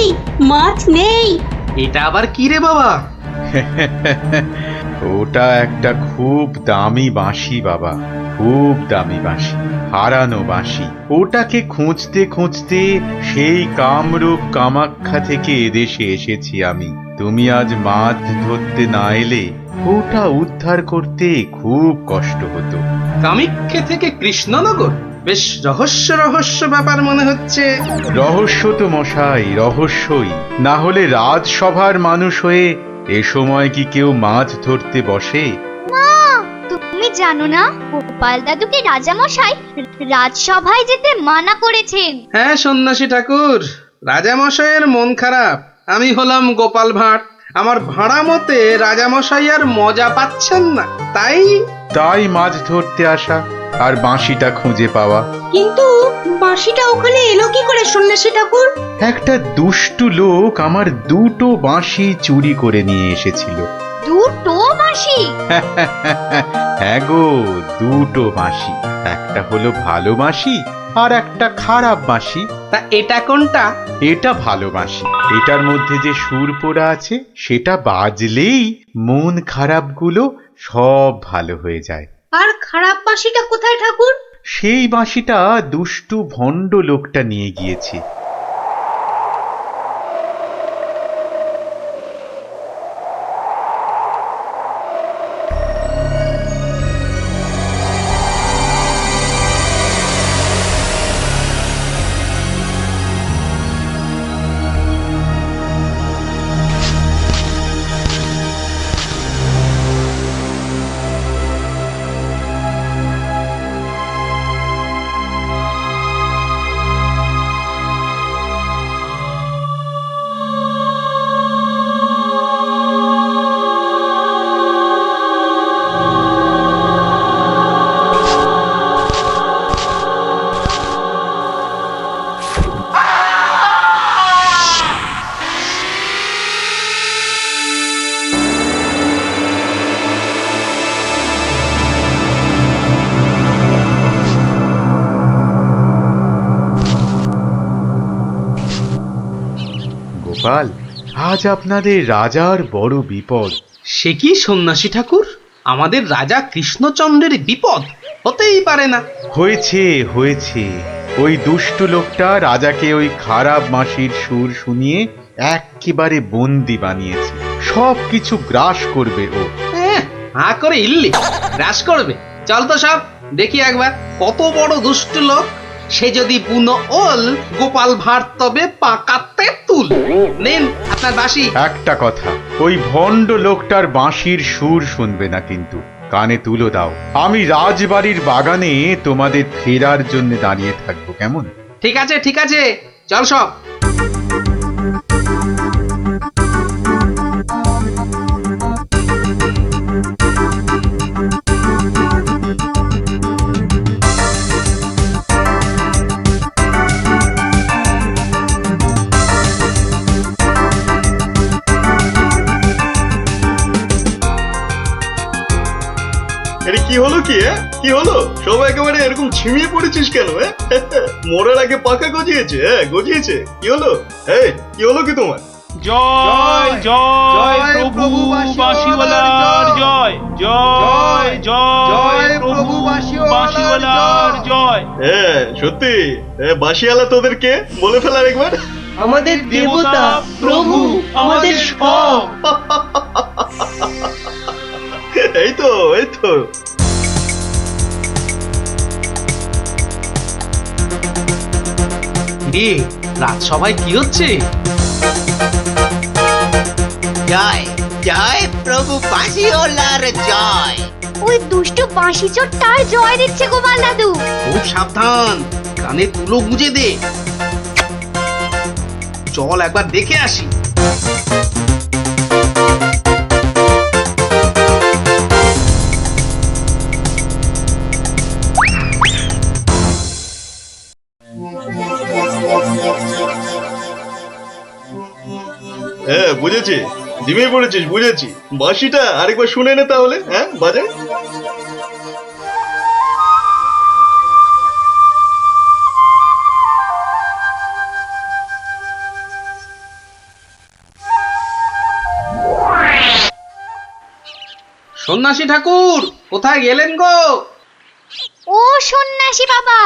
মাছ নেই? এটা আবার কি রে বাবা? ওটা একটা খুব দামি বাঁশি বাবা, খুব দামি বাঁশি, হারানো বাঁশি। ওটাকে খুঁজতে খুঁজতে সেই কামরূপ কামাখ্যা থেকে এদেশে এসেছি আমি। তুমি আজ মাছ ধরতে না এলে ওটা উদ্ধার করতে খুব কষ্ট হতো। কামাখ্যা থেকে কৃষ্ণনগর? বেশ রহস্য রহস্য ব্যাপার মনে হচ্ছে। রহস্য তো মশাই, রহস্যই। না হলে রাজসভার মানুষ হয়ে এ সময় কি কেউ মাছ ধরতে বসে? মা, তুমি জানো না গোপাল দাদুকে রাজামশাই রাজসভায় যেতে মানা করেছেন। হ্যাঁ সন্ন্যাসী ঠাকুর, রাজামশাইয়ের মন খারাপ। আমি হলাম গোপাল ভাঁড়। আমার ভাড়া মতে রাজামশাই আর মজা পাচ্ছেন না, তাই মাছ ধরতে আসা আর বাঁশিটা খুঁজে পাওয়া। কিন্তু বাঁশিটা ওখানে এলো কি করে সন্ন্যাসী ঠাকুর? একটা দুষ্টু লোক আমার দুটো বাঁশি চুরি করে নিয়ে এসেছিল। দুটো বাঁশি? হ্যাঁ গো, দুটো বাঁশি। একটা হলো ভালো বাঁশি আর একটা খারাপ বাঁশি। তা এটা কোনটা? এটা ভালো বাঁশি। এটার মধ্যে যে সুর পোড়া আছে সেটা বাজলেই মন খারাপগুলো সব ভালো হয়ে যায়। আর খারাপ বাঁশিটা কোথায় ঠাকুর? সেই বাঁশিটা দুষ্টু ভণ্ড লোকটা নিয়ে গিয়েছে। গোপাল, আজ আপনাদের রাজার বড় বিপদ। সে কি সন্ন্যাসী ঠাকুর, আমাদের রাজা কৃষ্ণচন্দ্রের বিপদ? হতেই পারে না। হয়েছে। ওই দুষ্টু লোকটা রাজাকে ওই খারাপ বাঁশির সুর শুনিয়ে একেবারে বন্দি বানিয়েছে। সব কিছু গ্রাস করবে ও। হাঁ করে ইল্লি গ্রাস করবে? চল তো সব দেখি একবার, কত বড় দুষ্ট লোক। সে যদি বুনো ওল, গোপাল ভাঁড় তবে পাকাতে তুল। নিন আপনার বাঁশি। একটা কথা, ওই ভণ্ড লোকটার বাঁশির সুর শুনবে না কিন্তু। কানে তুলো দাও। আমি রাজবাড়ির বাগানে তোমাদের ফেরার জন্য দাঁড়িয়ে থাকবো, কেমন? ঠিক আছে, চল সব। এটা কি হলো কি হলো? সব একেবারে এরকম ছিমিয়ে পড়েছিস কেন? মরার আগে পাকা গজিয়েছে। কি হলো? কি হলো কি তোমার? জয় জয় প্রভু বাঁশিওয়ালার জয়, জয় জয় প্রভু বাঁশিওয়ালার জয়। হ্যাঁ সত্যি, বাঁশিওয়ালা তোদের কে বলে ফেলার একবার। আমাদের দেবতা, প্রভু, আমাদের সব। এই তো রাজসভায় কি হচ্ছে? জয় জয় প্রভু বাঁশিওয়ালার জয়। ওই দুষ্টু বাঁশি চোরটার জয় দিচ্ছে গোপাল দাদু। খুব সাবধান, কানে তুলো গুঁজে দে। চল একবার দেখে আসি। হ্যাঁ বুঝেছি, ডিমে পড়েছিস, বুঝেছি। বাঁশিটা আরেকবার শুনে নে তাহলে। হ্যাঁ বাজে। সন্ন্যাসী ঠাকুর, কোথায় গেলেন গো? ও সন্ন্যাসী বাবা!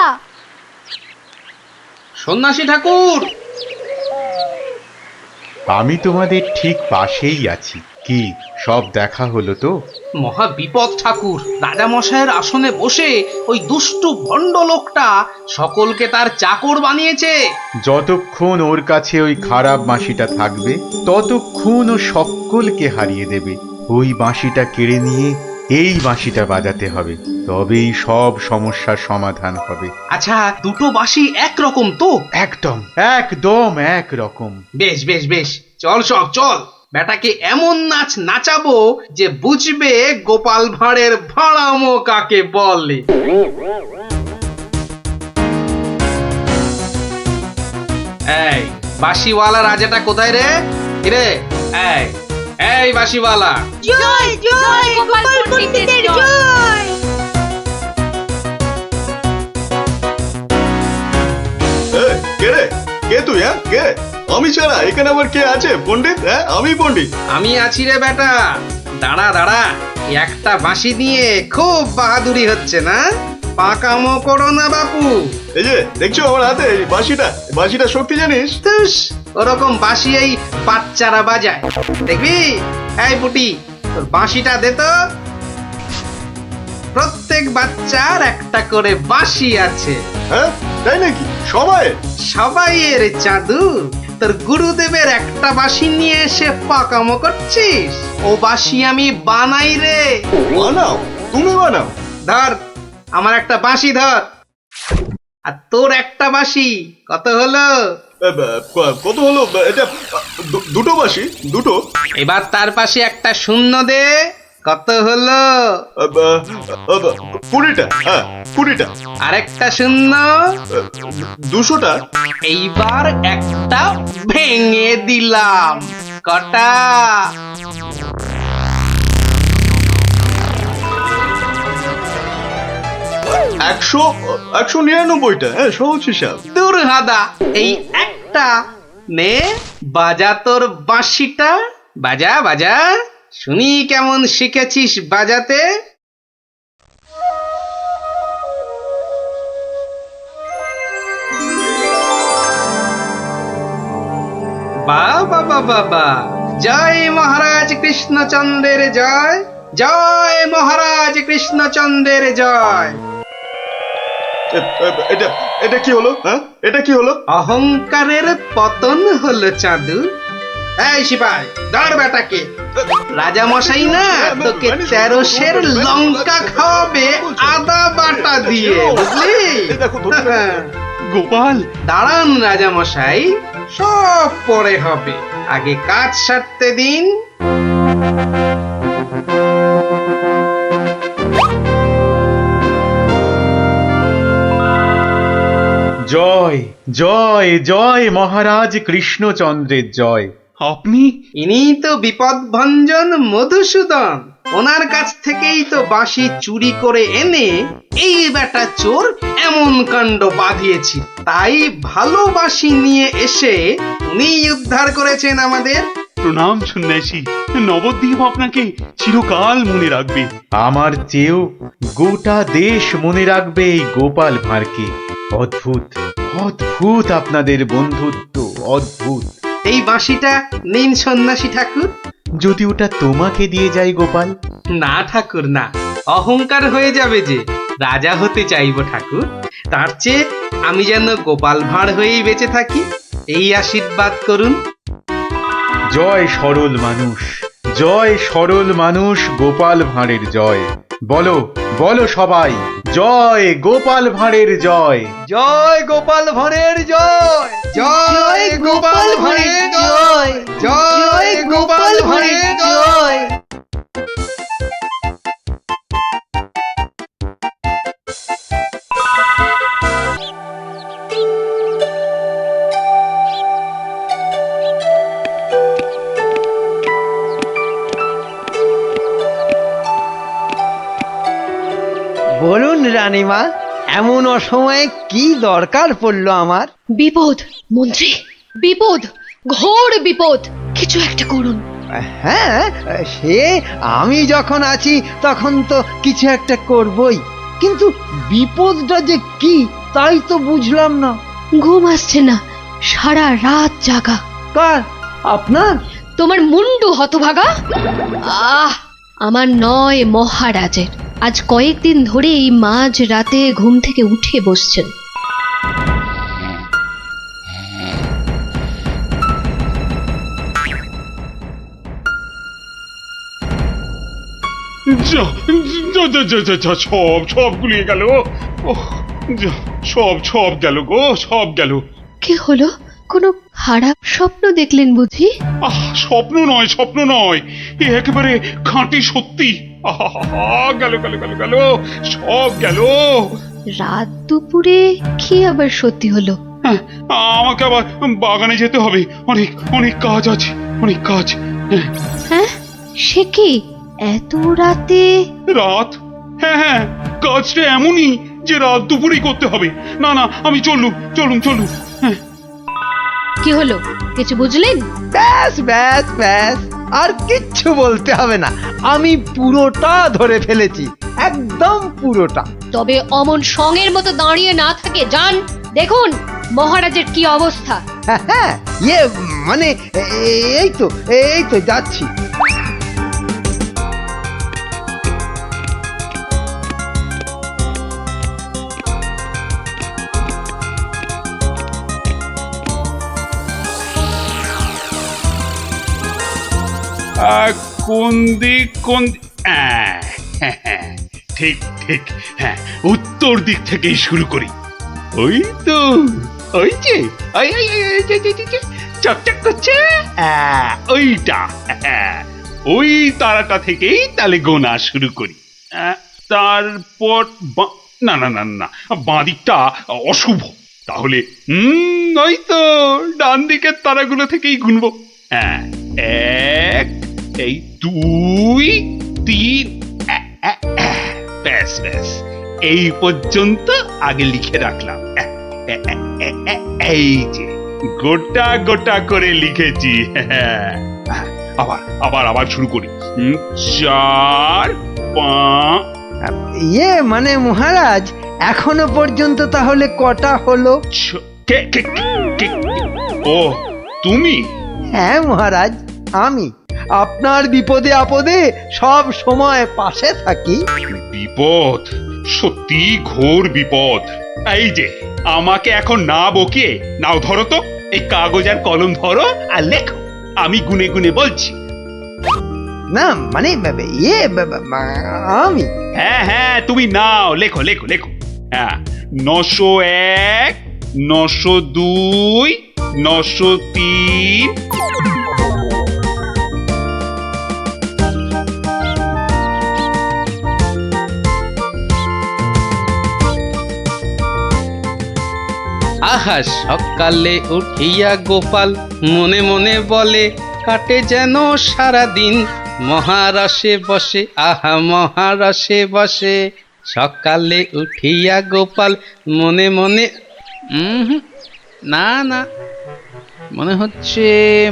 সন্ন্যাসী ঠাকুর! আমি তোমাদের ঠিক পাশেই আছি। কি সব দেখা হলো তো? মহা বিপদ ঠাকুর। রাজামশাইয়ের আসনে বসে ওই দুষ্টু ভণ্ড লোকটা সকলকে তার চাকর বানিয়েছে। যতক্ষণ ওর কাছে ওই খারাপ বাঁশিটা থাকবে ততক্ষণ ও সকলকে হারিয়ে দেবে। ওই বাঁশিটা কেড়ে নিয়ে এই বাঁশিটা বাজাতে হবে, তবেই সব সমস্যার সমাধান হবে। আচ্ছা, দুটো বাঁশি একরকম তো? একদম একদম একরকম। বেশ বেশ বেশ, চল সব চল, বেটাকে এমন নাচ নাচাবো যে বুঝবে গোপাল ভাঁড়ের ভাড়ামো কাকে বলে। এই বাঁশিওয়ালা রাজাটা কোথায় রে? রে এই এই বাঁশিওয়ালা, জয় জয় গোপাল পণ্ডিতের জয়। কে রে? কে তুই? হ্যাঁ কে? আমি ছাড়া এখানে আবার কে আছে? পণ্ডিত? হ্যাঁ আমি পণ্ডিত। আমি আছি রে বেটা। দাঁড়া দাঁড়া, একটা বাঁশি নিয়ে খুব বাহাদুরি হচ্ছে না? পাকামো করো না বাপু। এই যে দেখছো আমার হাতে এই বাঁশিটা শক্তি জানিস? তুস, ওরকম বাঁশি এই বাচ্চারা বাজায়, দেখবি? এই পুটি, তোর বাঁশিটা দে তো। প্রত্যেক বাচ্চার একটা করে বাঁশি আছে। হ্যাঁ তাই নাকি? সবাইয়ের চাঁদু। তোর গুরুদেবের একটা বাঁশি নিয়ে এসে পাকামো করছিস? ও বাঁশি আমি বানাই রে। বানাও? তুমি বানাও? ধর আমার একটা বাঁশি ধর, আর তোর একটা বাঁশি। কত হলো? কত হলো? এটা দুটো বাঁশি, দুটো। এবার তার পাশে একটা শূন্য দে। কত হলো? 20টা। হ্যাঁ 20টা। আরেকটা শূন্য। 200টা। এইবার একটা ভেঙে দিলাম। কটা? 199টা। হ্যাঁ সহজ হিসাব। দূর হাদা, এই একটা নে, বাজা তোর বাঁশিটা। বাজা বাজা, শুনি কেমন শিখেছিস বাজাতে। বাবা বাবা বা, জয় মহারাজ কৃষ্ণচন্দ্রের জয়, জয় মহারাজ কৃষ্ণচন্দ্রের জয়। এটা কি হলো? হ্যাঁ এটা কি হলো? অহংকারের পতন হলো চাঁদু। এই সিপাই, ধর বেটাকে। রাজা মশাই না তোকে 13 সের লঙ্কা খাওয়াবে আদা বাটা দিয়ে, বুঝলি? গোপাল, দাঁড়ান রাজা মশাই, সব পরে হবে, আগে কাজ সারতে দিন। জয় জয় জয় মহারাজ কৃষ্ণচন্দ্রের জয়। আপনি? ইনি তো বিপদ ভঞ্জন মধুসূদন। ওনার কাছ থেকেই তো বাঁশি চুরি করে এনে এই বেটা চোর এমন কাণ্ড বাঁধিয়েছি। তাই ভালো বাঁশি নিয়ে এসে উনি উদ্ধার করেছেন আমাদের। প্রণাম সন্ন্যাসী, নবদ্বীপ আপনাকে চিরকাল মনে রাখবে। আমার চেয়েও গোটা দেশ মনে রাখবে এই গোপাল ভাঁড়কে। অদ্ভুত অদ্ভুত আপনাদের বন্ধুত্ব, অদ্ভুত। এই বাঁশিটা নিন সন্ন্যাসী ঠাকুর। যদি ওটা তোমাকে দিয়ে যাই গোপাল? না ঠাকুর না, অহংকার হয়ে যাবে যে। রাজা হতে চাইবো ঠাকুর, তার চেয়ে আমি যেন গোপাল ভাঁড় হয়েই বেঁচে থাকি, এই আশীর্বাদ করুন। জয় সরল মানুষ, জয় সরল মানুষ, গোপাল ভাঁড়ের জয়। বলো বলো সবাই, জয় গোপাল ভাঁড়ের জয়। জয় গোপাল ভাঁড়ের জয়। জয় গোপাল ভাঁড়ের জয়, জয় গোপাল ভাঁড়ের জয়। বলুন রানীমা, এমন অসময়ে কি দরকার পড়লো আমার? বিপদ মন্ত্রী, বিপদ, ঘোর বিপদ, কিছু একটা করুন। হ্যাঁ, সে আমি যখন আছি তখন তো কিছু একটা করবই, কিন্তু বিপদটা যে কি তাই তো বুঝলাম না। ঘুম আসছে না, সারা রাত জাগা। কার? আপনার? তোমার মুন্ডু হতভাগা। আমার নয়, মহারাজের। আজ কয়েকদিন ধরেই মাঝ রাতে ঘুম থেকে উঠে বসছেন। যা যা যা যা যা যা, সব গুলিয়ে গেল। ওহ, যা, সব গেল গো, সব গেল। কি হলো? কোনো খারাপ স্বপ্ন দেখলেন বুঝি? স্বপ্ন নয়, এ একেবারে খাঁটি সত্যি। গেল গেল গেল গেল, সব গেল। রাত দুপুরে কি আবার সত্যি হলো? আমাকে আবার বাগানে যেতে হবে, অনেক অনেক কাজ আছে, অনেক কাজ। হ্যাঁ, সে কি এত রাতে? রাত? হ্যাঁ, কাজটা এমনই যে রাত দুপুরেই করতে হবে। না আমি চলুন। হ্যাঁ। কি হলো, কিছু বুঝলেন? ব্যাস ব্যাস ব্যাস, আর কিচ্ছু বলতে হবে না, আমি পুরোটা ধরে ফেলেছি, একদম পুরোটা। তবে অমন সঙ্গের মতো দাঁড়িয়ে না থাকে যান, দেখুন মহারাজের কি অবস্থা। হ্যাঁ, মানে এই তো যাচ্ছি। কোন দিক ঠিক, হ্যাঁ, উত্তর দিক থেকেই শুরু করি। ওই তো, ওই যে চকচক করছে, ওইটা, ওই তারাটা থেকেই তাহলে গোনা শুরু করি। তারপর না, বাঁ দিকটা অশুভ, তাহলে ওই তো ডান দিকের তারাগুলো থেকেই গুনবো। এক, এই 2, 3, ব্যাস এই পর্যন্ত আগে লিখে রাখলাম। এই যে গোটা করে লিখেছি। আবার শুরু করি। 4, 5। মানে মহারাজ, এখনো পর্যন্ত তাহলে কটা হলো? ও, তুমি? হ্যাঁ মহারাজ, আমি আপনার বিপদে আপদে সব সময় পাশে থাকি। বিপদ? সত্যি ঘোর বিপদ। এই যে আমাকে এখন না বকে নাও, ধরো তো এই কাগজ আর কলম ধরো আর লেখো, আমি গুনে গুনে বলছি। না মানে আমি? হ্যাঁ, তুমি নাও, লেখো। হ্যাঁ, 901, 902, 903। আহা, সকালে উঠিয়া গোপাল মনে মনে বলে, কাটে যেন সারা দিন মহারসে বসে, আহা মহারসে বসে। সকালে উঠিয়া গোপাল মনে মনে, না, মনে হচ্ছে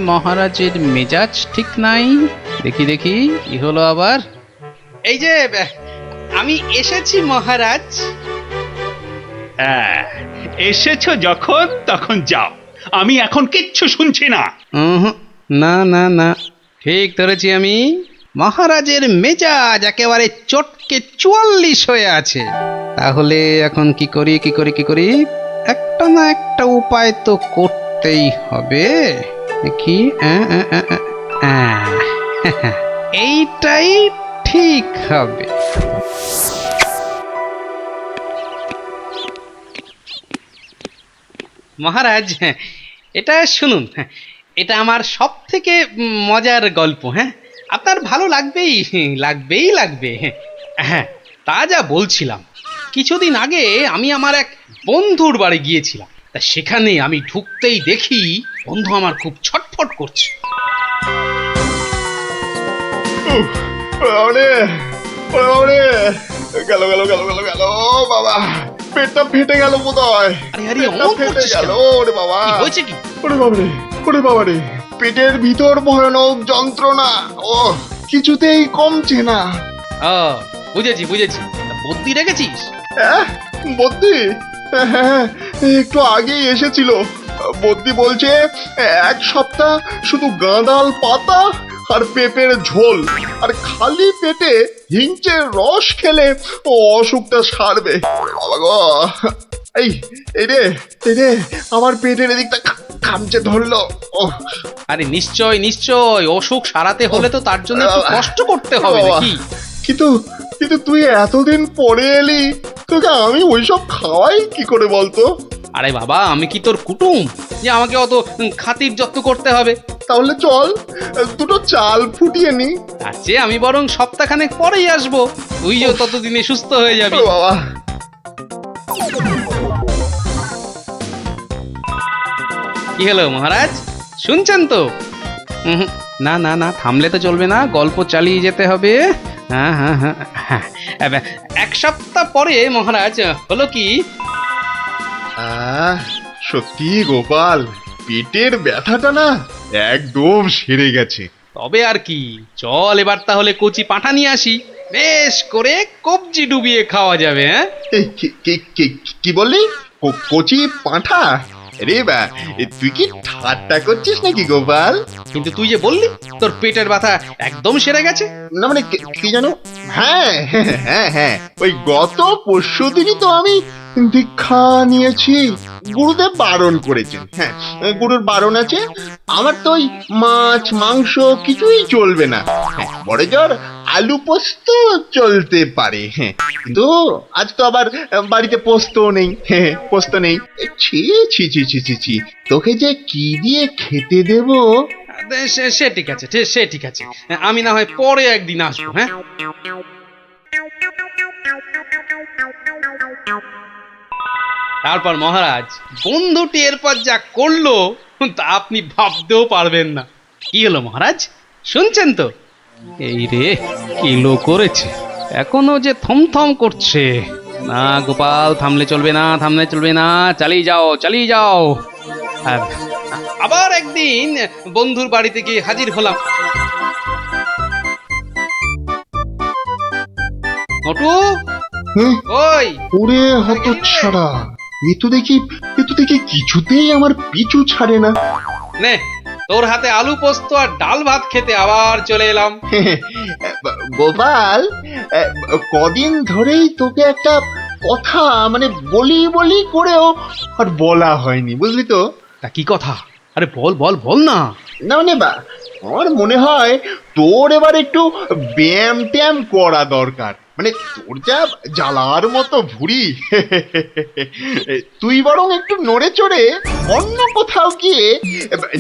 মহারাজের মেজাজ ঠিক নাই। দেখি কি হলো আবার। এই যে আমি এসেছি মহারাজ। এসেছো যখন তখন যাও, আমি এখন কিচ্ছু শুনছি না। না, ঠিক ধরেছি আমি। মহারাজের মেজাজ একেবারে চটকে 44 হয়ে আছে। তাহলে এখন কি করি? একটা না একটা উপায় তো করতেই হবে। কি এইটাই ঠিক হবে। মহারাজ, এটা শুনুন, এটা আমার সব থেকে মজার গল্প। হ্যাঁ, আপনার ভালো লাগবে। হ্যাঁ, তা যা বলছিলাম, কিছুদিন আগে আমি আমার এক বন্ধুর বাড়ি গিয়েছিলাম। তা সেখানে আমি ঢুকতেই দেখি বন্ধু আমার খুব ছটফট করছে। গেল বাবা, পেটটা ফেটে গেল বোধহয়। হয়েছে কি? ওরে বাবারে, পেটের ভিতর ভয়ানক যন্ত্রণা, ও কিছুতেই কমছে না। বুঝেছি। বুদ্ধি রেখেছিস? বদ্যি? হ্যাঁ, একটু আগেই এসেছিল, বদ্যি বলছে 1 সপ্তাহ শুধু গাঁদাল পাতা আর পেঁপের ঝোল আর খালি পেটে হিংচের রস খেলে অসুখটা সারবে। বাবা গো, এই এই রে আমার পেটের এদিকটা খামচে ধরলো। আরে নিশ্চয় নিশ্চয়, অসুখ সারাতে হলে তো তার জন্য একটু কষ্ট করতে হবে নাকি? কিন্তু কিন্তু তুই এতদিন পরে এলি, তোকে আমি ওইসব খাওয়াই কি করে বলতো? আরে বাবা, আমি কি তোর কুটুম যে আমাকে অত খাতির যত্ন করতে হবে? তাহলে চল দুটো চাল ফুটিয়ে নি। তার চেয়ে আমি বরং সপ্তাহখানেক পরেই আসবো, তুইও ততদিনে সুস্থ হয়ে যাবি। বাবা, কি হলো মহারাজ, শুনছেন তো? না না না, থামলে তো চলবে না, গল্প চালিয়ে যেতে হবে। হ্যাঁ হ্যাঁ হ্যাঁ হ্যাঁ, 1 সপ্তাহ পরে মহারাজ হলো কি, সত্যি গোপাল, পেটের ব্যথাটা না একদম সেরে গেছে। তবে আর কি, চল এবার তাহলে কচি পাঁঠা নিয়ে আসি, বেশ করে কবজি ডুবিয়ে খাওয়া যাবে। হ্যাঁ, কি বললি? কচি পাঁঠা? রে বা, তুই কি ঠাট্টা করছিস নাকি গোপাল? কিন্তু তুই যে বললি তোর পেটের ব্যথা একদম সেরে গেছে। না মানে কি জানো, হ্যাঁ হ্যাঁ হ্যাঁ, ওই গত পরশুদিনই তো আমি দীক্ষা নিয়েছি। গুরুদেব বারণ করেছেন, হ্যাঁ গুরুর বারণ আছে। আমার তো ওই মাছ মাংস কিছুই চলবে না, বড় জোর আলু পোস্ত চলতে পারে। হ্যাঁ, কিন্তু আজ তো আবার বাড়িতে পোস্ত নেই। হ্যাঁ, পোস্ত নেই। ছি ছি ছি ছি ছি ছি, তোকে যে কি দিয়ে খেতে দেব? সে ঠিক আছে, সে ঠিক আছে, আমি না হয় পরে একদিন আসবো। হ্যাঁ, তারপর মহারাজ বন্ধুটি এরপর যা করলো তা আপনি ভাবতেও পারবেন না। কি হলো মহারাজ, শুনছেন তো? এই রে, কিলো করেছে, এখনো যে থমথম করছে। না গোপাল, থামলে চলবে না, থামলে চলবে না, চালিয়ে যাও চালিয়ে যাও। আবার একদিন বন্ধুর বাড়িতে গিয়ে হাজির হলাম। নটু, ওই ওরে হতচ্ছাড়া, এ তো দেখি কিছুতেই আমার পিছু ছাড়ে না। নে, তোর হাতে আলু পোস্ত আর ডাল ভাত খেতে আবার চলে এলাম। গোপাল, কদিন ধরেই তোকে একটা কথা মানে বলি করেও আর বলা হয়নি, বুঝলি তো? তা কি কথা? আরে বল বল বল না। না মানে আমার মনে হয় তোর এবার একটু ব্যায়াম ট্যায়াম করা দরকার। মানে তোর যা জ্বালার মতো ভুঁড়ি, তুই বরং একটু নড়ে চড়ে অন্য কোথাও গিয়ে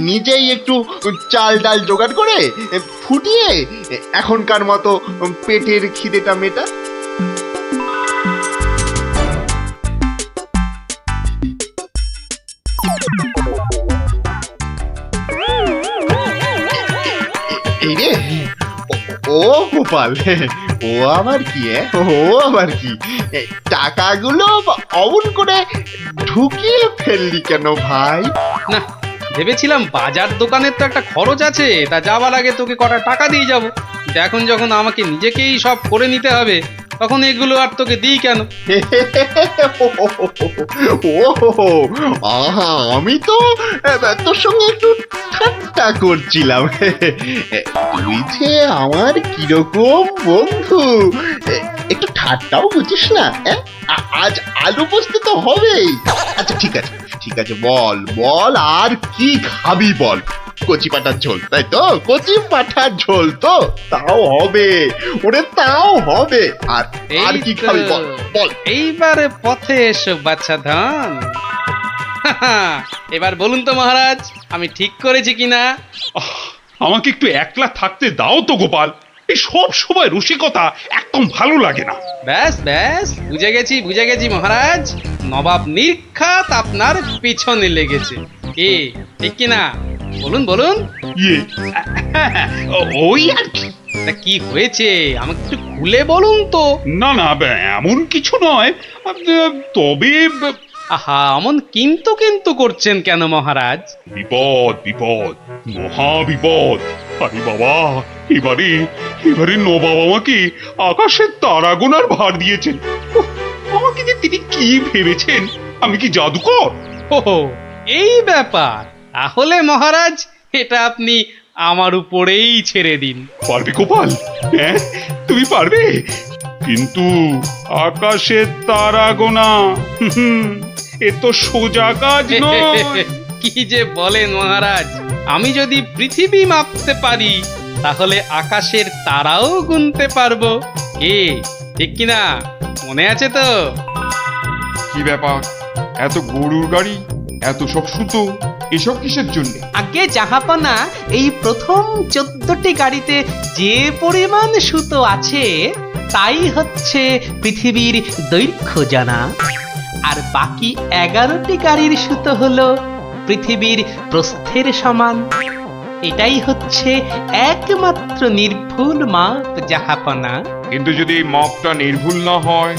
নিজেই একটু চাল ডাল জোগাড় করে ফুটিয়ে এখনকার মতো পেটের খিদেটা মেটা। এই রে, ও গোপাল, ও আবার কি? ও আবার কি? টাকাগুলো অমন করে ঢুকিয়ে ফেললি কেন ভাই? না, ভেবেছিলাম বাজার দোকানের তো একটা খরচ আছে, তা যাবার আগে তোকে কটা টাকা দিয়ে যাব। এখন যখন আমাকে নিজেকেই সব করে নিতে হবে, তখন এগুলো আর তোকে দিই কেন? আহা, আমি তো তোর সঙ্গে একটু ঠাট্টা করছিলাম। তুই যে আমার কিরকম বন্ধু, একটু ঠাট্টাও বুঝিস না? আজ আলু পোস্ত তো হবেই। আচ্ছা ঠিক আছে, বল আর কি খাবি বল? কচি পাঁঠার ঝোল, তাই তো? কচি পাঁঠার ঝোল তো, তাও হবে, ওরে তাও হবে। আর কি খাবি বল? এইবারে পথে এসো বাচ্চা ধন। এবার বলুন তো মহারাজ, আমি ঠিক করেছি কিনা? আমাকে একটু একলা থাকতে দাও তো গোপাল, এই সব সময় রসিকতা একদম ভালো লাগে না। ব্যাস ব্যাস, বুঝে গেছি মহারাজ, নবাব নির্ঘাত আপনার পিছনে লেগেছে। কি ঠিক কিনা? বলুন বলুন। ওই আর কি। তা কি হয়েছে আমাকে একটু খুলে বলুন তো। না এমন কিছু নয়, তবে আহা, অমন কিন্তু করছেন কেন মহারাজ? বিপদ, মহা বিপদ। আরে বাবা, এবারে নবাব আমাকে আকাশের তারা গোনার ভার দিয়েছেন। আমাকে যে তিনি কি ভেবেছেন, আমি কি জাদুকর? ওহো, এই ব্যাপার, তাহলে মহারাজ এটা আপনি আমার উপরেই ছেড়ে দিন। পারবে গোপাল? হ্যাঁ, তুমি পারবে? কিন্তু আকাশের তারা গোনা এ তো সোজা কাজ নয়। কি যে বলেন মহারাজ, আমি যদি পৃথিবী মাপতে পারি তাহলে আকাশের তারাও গুনতে পারবো। কি ঠিক কিনা? মনে আছে তো? কি ব্যাপার, এত গরুর গাড়ি, এত সব সুতো, এসব কিসের জন্য? আগে জাহাপনা, এই প্রথম 14টি গাড়িতে যে পরিমাণ সুতো আছে তাই হচ্ছে পৃথিবীর দৈর্ঘ্য জানা, আর বাকি 11টি গাড়ির সুতো হলো পৃথিবীর প্রস্থের সমান। এটাই হচ্ছে একমাত্র নির্ভুল মাপ জাহাপনা। কিন্তু যদি এই মাপটা নির্ভুল না হয়,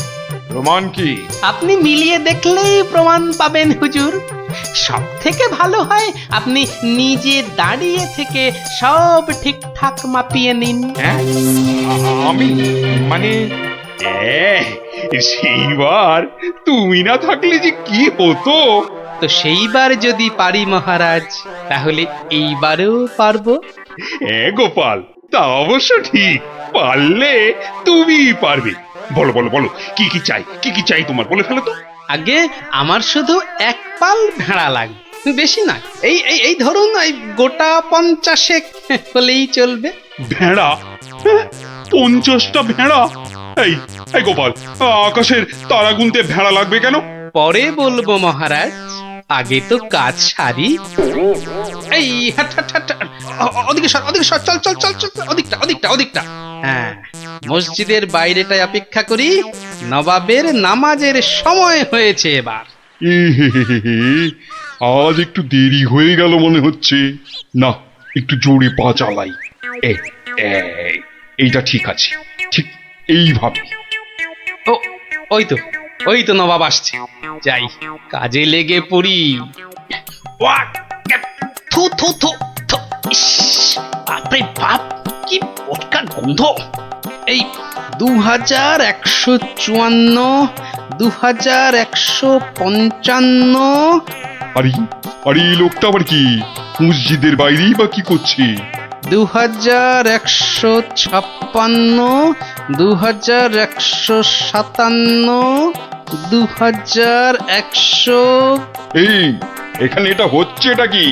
প্রমাণ কি? আপনি মিলিয়ে দেখলেই প্রমাণ পাবেন হুজুর। সব থেকে ভালো হয় আপনি নিজে দাঁড়িয়ে থেকে সব ঠিকঠাক মাপিয়ে নিন। হ্যাঁ, আমি মানে সেইবার তুমি না থাকলে যে কি হতো। তো সেইবার যদি পারি মহারাজ, তাহলে এইবারেও পারবো। হ্যাঁ গোপাল, তা অবশ্য ঠিক, পারলে তুমি পারবে। বলো বলো বলো, কি কি চাই, কি কি চাই তোমার, বলে ফেলো তো। আগে আমার শুধু এক পাল ভেড়া লাগবে, বেশি না। এই এই এই ধরুন এই গোটা 50 হলেই চলবে। ভেড়া? 50টা ভেড়া? এই এই গোপাল, আকাশের তারা গুনতে ভেড়া লাগবে কেন? পরে বলবো মহারাজ, আগে তো কাজ সারি। এই হাট হাট হাট, ওদিকে সর, ওদিকে সর, চল চল চল চল, ওদিকটা ওদিকটা ওদিকটা। হ্যাঁ, মসজিদের বাইরেটায় অপেক্ষা করি, নবাবের নামাজের সময় হয়েছে এবার। আজ একটু দেরি হয়ে গেল মনে হচ্ছে। না, একটু জোরে পা চালাই। এইটা ঠিক আছে, ঠিক এইভাবে। ও, ওই তো নবাব আসছে, যাই কাজে লেগে পড়ি। থু থু থু থু, ইস, বাপরে বাপ, কি পটকার গন্ধ। এই 2154, 2155। আরে আরে, এই লোকটা আবার কি মসজিদের বাইরেই বা কি করছে? 2156, 2157, 2100। এই এখানে এটা হচ্ছে, এটা কি?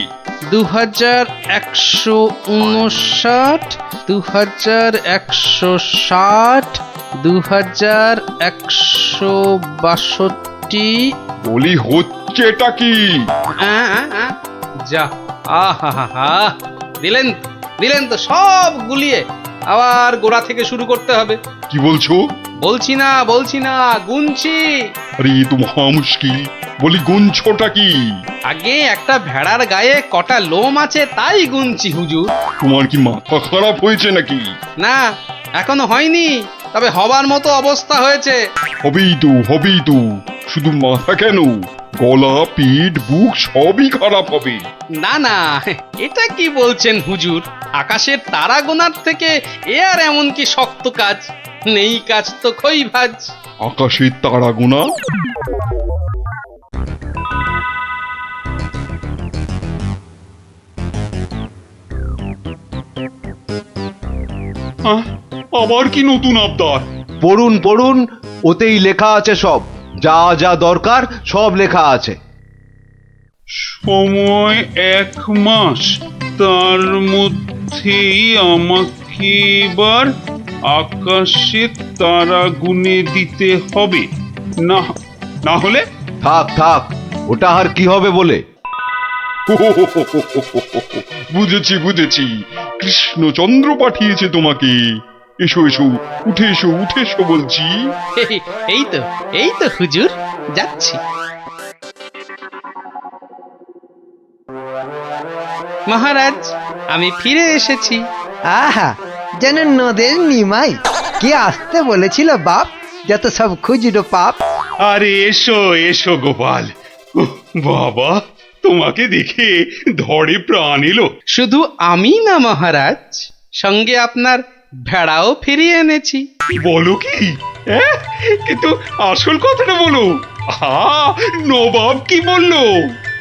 2159, 2160, 2162। বলি হচ্ছে এটা কি? যা, আহা, দিলেন দিলেন তো সব গুলিয়ে, আবার গোড়া থেকে শুরু করতে হবে। কি বলছো? বলছি না, গুনছি। আরে এ তো মহা মুশকিল। বলি গুনছোটা কি? আগে একটা ভেড়ার গায়ে কটা লোম আছে তাই গুনছি হুজুর। তোমার কি মাথা খারাপ হয়েছে নাকি? না, এখনো হয়নি, তবে হবার মতো অবস্থা হয়েছে। হবেই তো, শুধু মাথা কেন, গলা, পিঠ, বুক সবই খারাপ হবে। না, এটা কি বলছেন হুজুর? আকাশের তারা গোনার থেকে এ আর এমন কি শক্ত কাজ? নেই কাজ তো খই ভাজ। আকাশের তারা গোনা? আবার কি নতুন আবদার? পড়ুন পড়ুন, ওতেই লেখা আছে সব, যা যা দরকার সব লেখা আছে। সময় 1 মাস, তার মধ্যেই আমাকে এবার আকাশে তারা গুনে দিতে হবে, না হলে? থাক, ওটা আর কি হবে বলে। বুঝেছি, কৃষ্ণচন্দ্র পাঠিয়েছে তোমাকে। এসো উঠে এসো বলছি। এই তো হুজুর, যাচ্ছি। মহারাজ, আমি ফিরে এসেছি। আহা, যেন নদের নিমাই। কে আসতে বলেছিল বাপ, যত সব খুচরো পাপ। আরে এসো গোপাল। বাবা, তোমাকে দেখে ধরে প্রাণ এলো। শুধু আমি না মহারাজ, সঙ্গে আপনার ভেড়াও ফিরিয়ে এনেছি। বলো কি? কিন্তু আসল কথাটা বলো। নবাব কি বললো?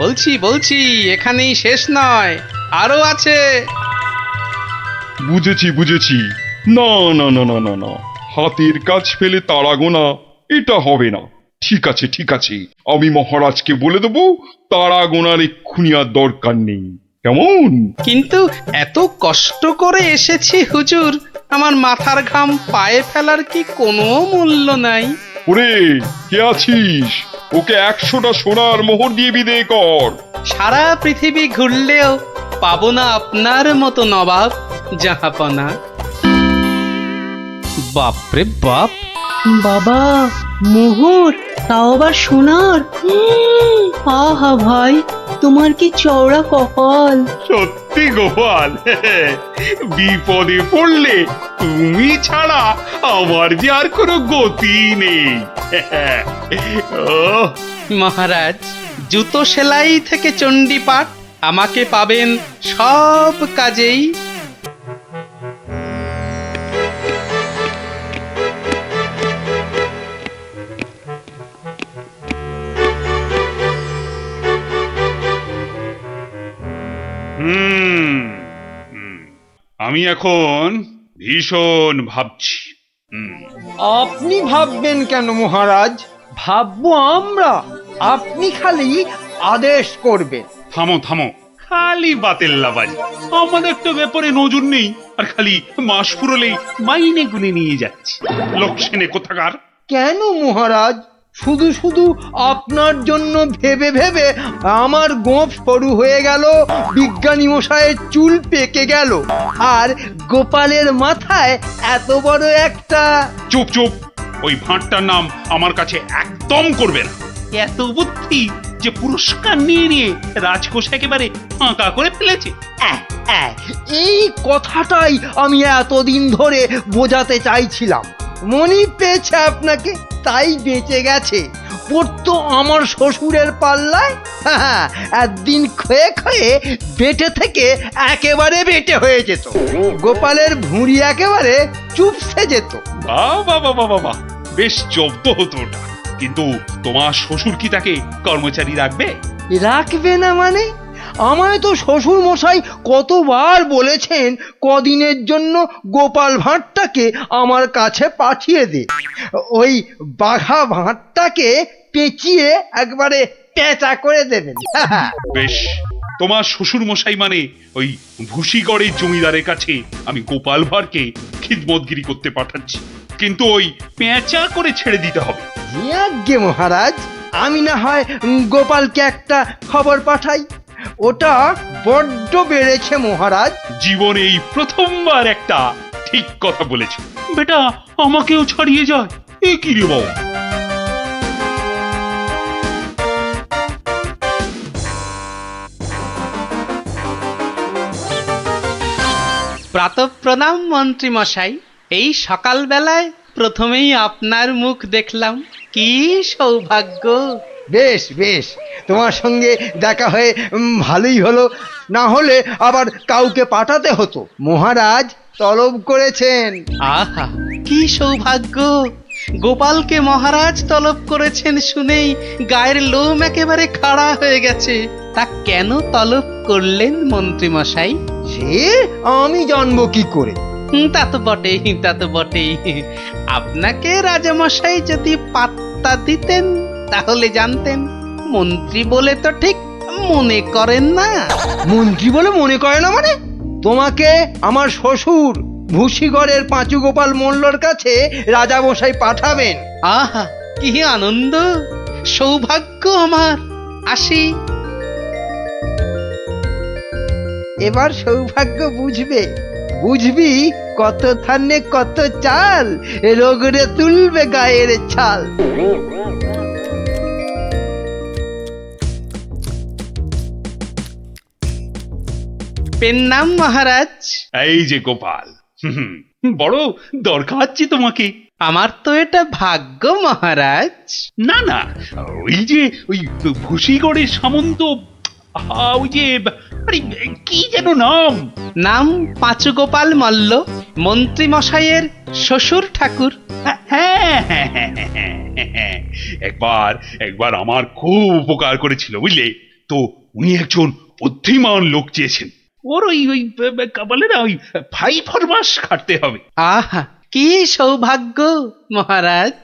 বলছি এখানেই শেষ নয়, আরো আছে। বুঝেছি না না না না না না, হাতের কাজ ফেলে তারা গোনা এটা হবে না। ঠিক আছে, আমি মহারাজকে বলে দেবো তারা গোনার এক্ষুনি আর দরকার নেই, কেমন? কিন্তু এত কষ্ট করে এসেছি হুজুর, আমার মাথার ঘাম পায়ে ফেলার কি কোনো মূল্য নাই? ওরে কে আছিস, ওকে 100টা সোনার মোহর দিয়ে বিদেয় কর। সারা পৃথিবী ঘুরলেও পাবো না আপনার মতো নবাব জাহাপনা। বাপরে বাপ, বাবা, মোহর, তাও আবার সোনার। আহা ভাই, তোমার কি চওড়া কপাল। সত্যি গোপাল, বিপদে পড়লে তুমি ছাড়া আমার যে আর কোনো গতি নেই। ওহ, মহারাজ, জুতো সেলাই থেকে চণ্ডীপাঠ আমাকে পাবেন সব কাজেই। হুম, আমি এখন ভীষণ ভাবছি। আপনি ভাববেন কেন মহারাজ, ভাববো আমরা। আপনি খালি আদেশ করবেন। থামো খালি বাতেল্লাবাজি, আমাদের তো ব্যাপারে নজর নেই, আর খালি মাস ফুরলেই মাইনে গুনে নিয়ে যাচ্ছে লোকসেনে কোথাকার। কেন মহারাজ, শুধু আপনার জন্য ভেবে ভেবে আমার গোঁফ সরু হয়ে গেল, বিজ্ঞানী মশাইয়ের চুল পেকে গেল, আর গোপালের মাথায় এত বড় একটা। চুপ, ওই ভাঁটটার নাম আমার কাছে একদম করবে না। এত বুদ্ধি যে পুরস্কার নিয়ে রাজকোষ একেবারে ফাঁকা করে ফেলেছে। এই কথাটাই আমি এতদিন ধরে বোঝাতে চাইছিলাম। মনি পেয়েছে আপনাকে, তাই বেঁচে গেছে। পড়তো আমার শ্বশুরের পাল্লায়, একদিন ক্ষয়ে বেটে থেকে একেবারে বেটে হয়ে যেত। গোপালের ভুঁড়ি একেবারে চুপসে যেত। বাবা, বেশ জব্দ হতো ওটা। কিন্তু তোমার শ্বশুর কি তাকে কর্মচারী রাখবে? রাখবে না মানে? আমায় তো শ্বশুর মশাই কতবার বলেছেন কদিনের জন্য গোপাল ভাঁড়টাকে আমার কাছে পাঠিয়ে দে। ওই বাঘা ভাঁড়টাকে পেঁচিয়ে একবারে পেঁচা করে দেবেন। বেশ, তোমার শ্বশুর মশাই মানে ওই ভুসিগড়ের জমিদারের কাছে আমি গোপাল ভাঁড়কে খিদমতগিরি করতে পাঠাচ্ছি, কিন্তু ওই পেঁচা করে ছেড়ে দিতে হবে। আজ্ঞে মহারাজ, আমি না হয় গোপালকে একটা খবর পাঠাই। ওটা বড্ড বেড়েছে মহারাজ। জীবনে এই প্রথমবার একটা ঠিক কথা বলেছ বেটা, আমাকেও ছাড়িয়ে যায়। এ কি রে বাবা? প্রাতঃপ্রণাম মন্ত্রী মশাই, এই সকালবেলায় প্রথমেই আপনার মুখ দেখলাম, কি সৌভাগ্য। বেশ, তোমার সঙ্গে দেখা হয়ে ভালোই হলো, না হলে আবার কাউকে পাঠাতে হতো। মহারাজ তলব করেছেন। আহা, কি সৌভাগ্য! গোপালকে মহারাজ তলব করেছেন শুনেই গায়ের লোম একেবারে খাড়া হয়ে গেছে। তা কেন তলব করলেন মন্ত্রী মশাই? সে আমি জানবো কি করে? তা তো বটেই। আপনাকে রাজামশাই যদি পাত্তা দিতেন তাহলে জানতেন। মন্ত্রী বলে তো ঠিক মনে করেন না। মন্ত্রী বলে মনে করে না মানে? তোমাকে আমার শ্বশুর ভুসিগড়ের পাঁচু গোপাল মোল্লর কাছে রাজামশাই পাঠাবেন। আহা, কি আনন্দ, সৌভাগ্য আমার। আসি। এবার সৌভাগ্য বুঝবি কত থানে কত চাল, রোগরে তুলবে গায়ের ছাল। পেন নাম মহারাজ। এই যে গোপাল, বড় দরকার তোমাকে। আমার তো এটা ভাগ্য মহারাজ। না, ওই ভুসিগড়ের সামন্ত, ওই যে আরে কি যেন নাম পাঁচু গোপাল মল্ল, মন্ত্রী মশাইয়ের শ্বশুর ঠাকুর। হ্যাঁ, একবার আমার খুব উপকার করেছিল বুঝলে। তো উনি একজন বুদ্ধিমান লোক চেয়েছেন। ওর ওই বলে না, ওই 5 মাস খাটতে হবে। আহা কি সৌভাগ্য মহারাজ।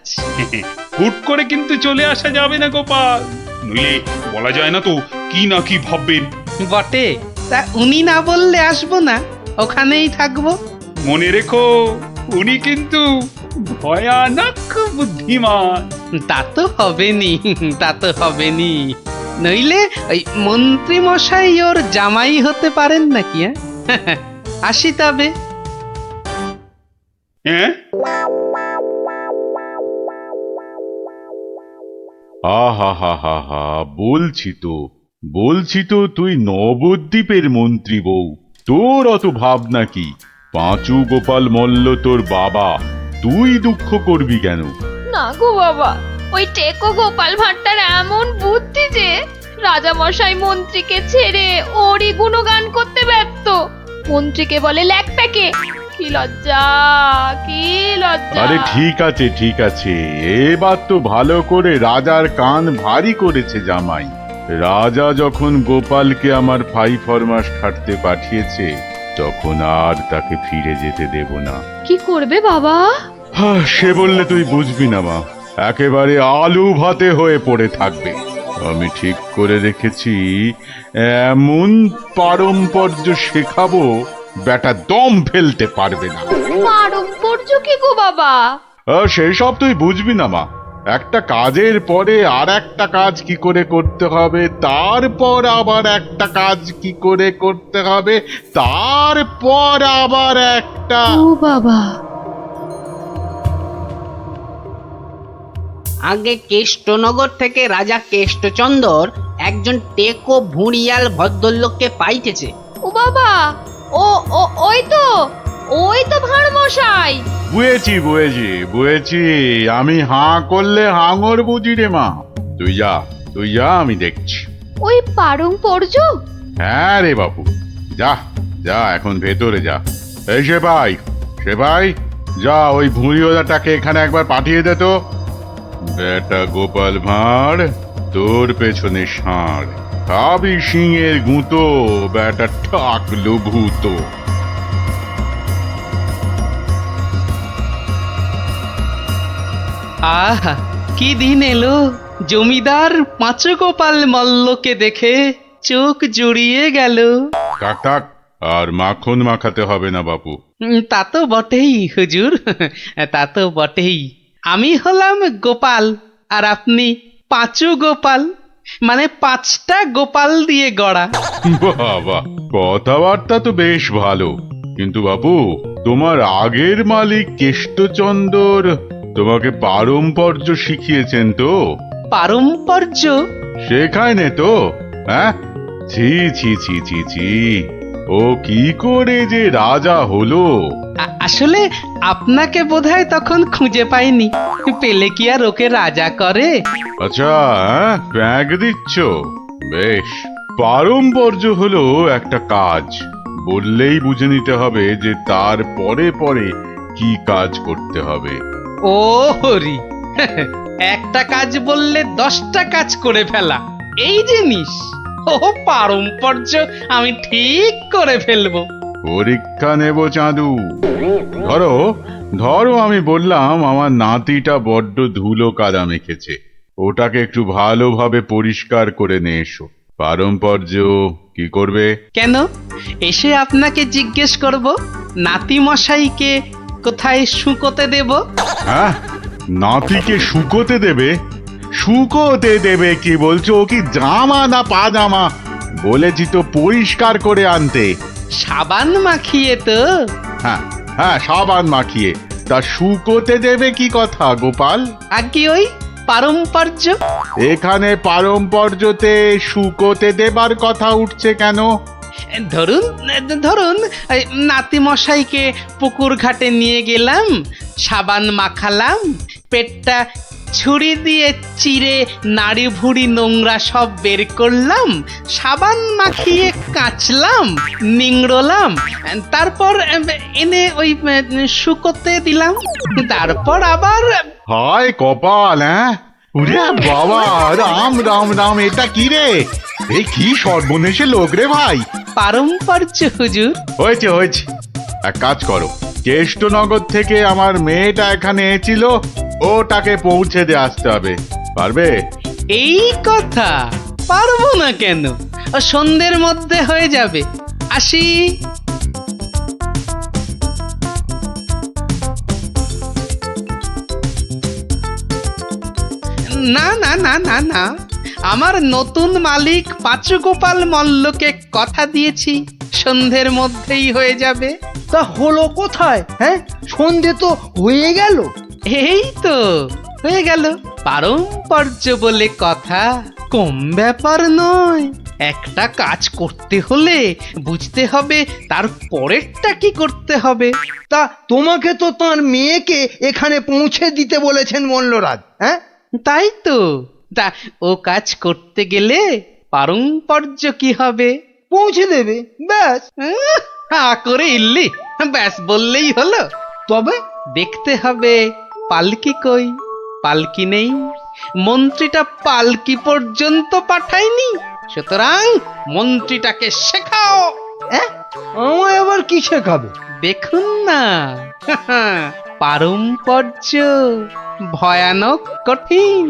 হুট করে কিন্তু চলে আসা যাবে না গোপাল, নইলে বলা যায় না তো কি না কি ভাববেন। বটে, তা উনি না বললে আসবো না, ওখানেই থাকবো। মনে রেখো, উনি কিন্তু ভয়ানক বুদ্ধিমান। তা তো হবেনি, তা তো হবেনি। নইলে ওই মন্ত্রী মশাই ওর জামাই হতে পারেন নাকি? আসি তবে। হ্যাঁ, আহা হা হা হা, বলছি তো তুই নবদ্বীপের মন্ত্রী বউ, তোর অত ভাবনা কি? পাঁচু গোপাল মল্ল তোর বাবা, তুই দুঃখ করবি কেন? না গো বাবা, ওই টেকো গোপাল ভাঁড়টার এমন বুদ্ধি যে রাজা মশাই মন্ত্রীকে ছেড়ে ওরই গুণগান করতে ব্যস্ত। মন্ত্রীকে বলে ল্যাকপ্যাকে। কি লজ্জা, কি লজ্জা। আরে ঠিক আছে, এবার তো ভালো করে রাজার কান ভারী করেছে জামাই। রাজা যখন গোপালকে আমার 5 মাস খাটতে পাঠিয়েছে, তখন আর তাকে ফিরে যেতে দেব না। কি করবে বাবা? সে বললে তুই বুঝবি না মা, একেবারে আলু ভাতে হয়ে পড়ে থাকবে। আমি ঠিক করে রেখেছি, এমন পারম্পর্য শেখাবো বেটা দম ফেলতে পারবে না। পারম্পর্য কি গো বাবা? সেসব তুই বুঝবি না মা। একটা কাজের পরে আর একটা কাজ কি করে করতে হবে, তারপর আবার একটা কাজ কি করে করতে হবে, তারপর আবার একটা। ও বাবা, আগে কেষ্টনগর থেকে রাজা কেষ্টচন্দর একজন টেকো ভুঁড়িয়াল ভদ্রলোককে পাইতেছে। ও বাবা, ওই তো ভাঁড় মশাই। বুঝেছি, আমি হাঁ করলে হাঙর বুঝি রে মা। তুই যা, আমি দেখছি। ওই পারম্পর্য? হ্যাঁ রে বাবু, যা এখন ভেতরে যা। এই সেপাই, যা ওই ভুঁড়িওয়ালাটাকে এখানে একবার পাঠিয়ে দে তো। বেটা গোপাল ভাঁড়, তোর পেছনে ষাঁড়, খাবি সিংয়ের গুঁতো, বেটা ঠাকলু ভূতো। আহা কি দিন এলো, জমিদার পাঁচু গোপাল মল্লকে দেখে চোখ জুড়িয়ে গেল। থাক, আর মাখন মাখাতে হবে না বাবু। তা তো বটেই হুজুর, তা তো বটেই। আমি হলাম গোপাল, আর আপনি পাঁচু গোপাল, মানে 5টা গোপাল দিয়ে গড়া। বাবা, কথাবার্তা তো বেশ ভালো, কিন্তু বাবু তোমার আগের মালিক কেষ্টচন্দর তোমাকে পারম্পর্য শিখিয়েছেন তো? পারম্পর্য শেখায় নে তো? হ্যাঁ, ছি, ও কি করে যে রাজা হলো? আসলে আপনাকে বোধহয় তখন খুঁজে পাইনি, পেলে কি আর ওকে রাজা করে? আচ্ছা, ব্যাগ দিচ্ছ? বেশ। পারম্পর্য হলো একটা কাজ, বললেই বুঝে নিতে হবে যে তার পরে কি কাজ করতে হবে। ও হরি, একটা কাজ বললে 10টা কাজ করে ফেলা, এই জিনিস। ও পারম্পর্য আমি ঠিক করে ফেলবো। পরীক্ষা নেব চাঁদু। ধরো আমি বললাম আমার নাতিটা বড্ড ধুলো কাদা মেখেছে, ওটাকে একটু ভালোভাবে পরিষ্কার করে নিয়ে এসো। পারম্পর্য কি করবে? কেন, এসে আপনাকে জিজ্ঞেস করব নাতি মশাইকে কোথায় শুকোতে দেব। হ্যাঁ, নাতিকে শুকোতে দেবে? কি বলছো? ও কি জামা না পাজামা? বলেছি তো পরিষ্কার করে আনতে। সাবান মাখিয়ে তো? হ্যাঁ, সাবান মাখিয়ে। তা শুকোতে দেবে কি কথা গোপাল? আগে ওই পারম্পর্য। এখানে পারম্পর্যতে শুকোতে দেবার কথা উঠছে কেন? ধরুন নাতি মশাইকে পুকুর ঘাটে নিয়ে গেলাম, সাবান মাখালাম, পেটটা ছুরি দিয়ে চিরে নাড়ি ভুড়ি নোংরা সব বের করলাম, সাবান মাখিয়ে কাচলাম, নিংড়লাম, তারপর এনে ওই শুকোতে দিলাম, তারপর আবার। হায় কপাল! হ্যাঁ, বাবা, রাম, এটা কি রে? এই কি সর্বনেশে লোক রে ভাই। পারম্পর্য হুজুর। হয়েছে হয়েছে, এক কাজ করো, জ্যেষ্ঠনগর থেকে আমার মেয়েটা এখানে এসেছিল, ওটাকে পৌঁছে দিয়ে আসতে হবে। পারবে? এই কথা, পারবো না কেন? ও সন্ধ্যের মধ্যে হয়ে যাবে। আসি। না না না না না, আমার নতুন মালিক পাঁচু গোপাল মল্লকে কথা দিয়েছি, সন্ধ্যের মধ্যেই হয়ে যাবে। তা হলো কোথায়? হ্যাঁ, সন্ধে তো হয়ে গেল। এই তো হয়ে গেল। পারম্পর্য বলে কথা, কম ব্যাপার নয়। একটা কাজ করতে হলে বুঝতে হবে তার পরেরটা কি করতে হবে। তা তোমাকে তো তার মেয়েকে এখানে পৌঁছে দিতে বলেছেন মল্লরাজ। হ্যাঁ, তাই তো। তা ও কাজ করতে গেলে পারম্পর্য কি হবে? পৌঁছে দেবে, ব্যাস। হা করে ইল্লি, ব্যাস বললেই হলো। তবে দেখতে হবে পালকি কই। পালকি নেই, মন্ত্রীটা পালকি পর্যন্ত পাঠায়নি, সুতরাং মন্ত্রীটাকে শেখাও। আমায় আবার কি শেখাবে? দেখুন না, পারম্পর্য ভয়ানক কঠিন।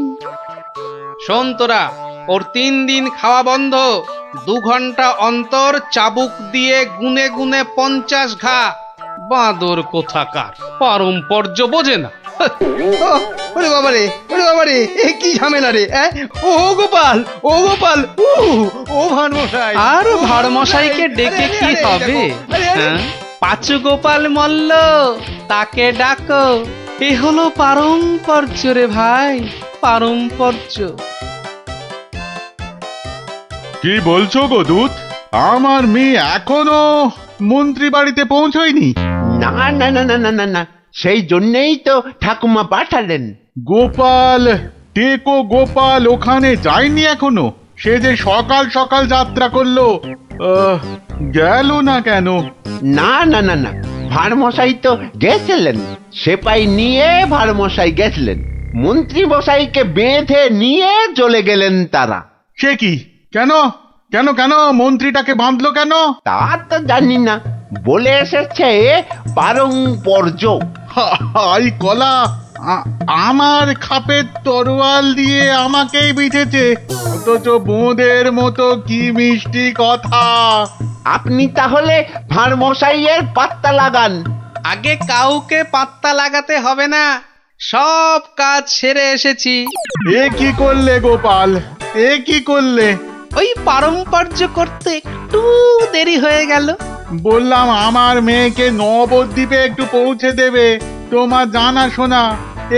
শোন তোরা, ওর 3 দিন খাওয়া বন্ধ, 2 ঘন্টা অন্তর চাবুক দিয়ে গুনে গুনে 50 ঘা। বাঁদর কোথাকার, পারম্পর্য বোঝে না। ওরে বাবারে, ওরে বাবারে, এ কি ঝামেলা রে! ও গোপাল, ও গোপাল, ও ভানমশাই। আর ভাড়মশাইকে ডেকে কি হবে? হ্যাঁ, পাঁচু গোপাল মল্ল, তাকে ডাকো। এ হলো পারম্পর্য রে ভাই, পারম্পর্য। কি বলছো গো দূত? আমার মেয়ে এখনো মন্ত্রী বাড়িতে পৌঁছয়নি? না না না না না না না, সেই জন্যেই তো ঠাকুমা পাঠালেন। গোপাল, টেকো গোপাল ওখানে যায়নি এখনো? সে যে সকাল সকাল যাত্রা করলো, গেল না কেন? না না না না, ভাড়মশাই তো গেছিলেন, সেপাই নিয়ে ভাড়মশাই গেছিলেন, মন্ত্রী মশাইকে বেঁধে নিয়ে চলে গেলেন তারা। সে কি? কেন কেন কেন মন্ত্রীটাকে বাঁধলো কেন? তা তো জানি না, বলে এসেছে পারম্পর্য। হাই কলা, আমার খাপের তরোয়াল দিয়ে আমাকেই বিঁধেছে, অথচ বোঁদের মতো কি মিষ্টি কথা। আপনি তাহলে ভাড়মশাইয়ের পাত্তা লাগান। আগে কাউকে পাত্তা লাগাতে হবে না, সব কাজ সেরে এসেছি। এ কি করলে গোপাল, এ কি করলে? ওই পারম্পর্য করতে একটু দেরি হয়ে গেল। বললাম আমার মেয়েকে নবদ্বীপে একটু পৌঁছে দেবে, তোমার জানা শোনা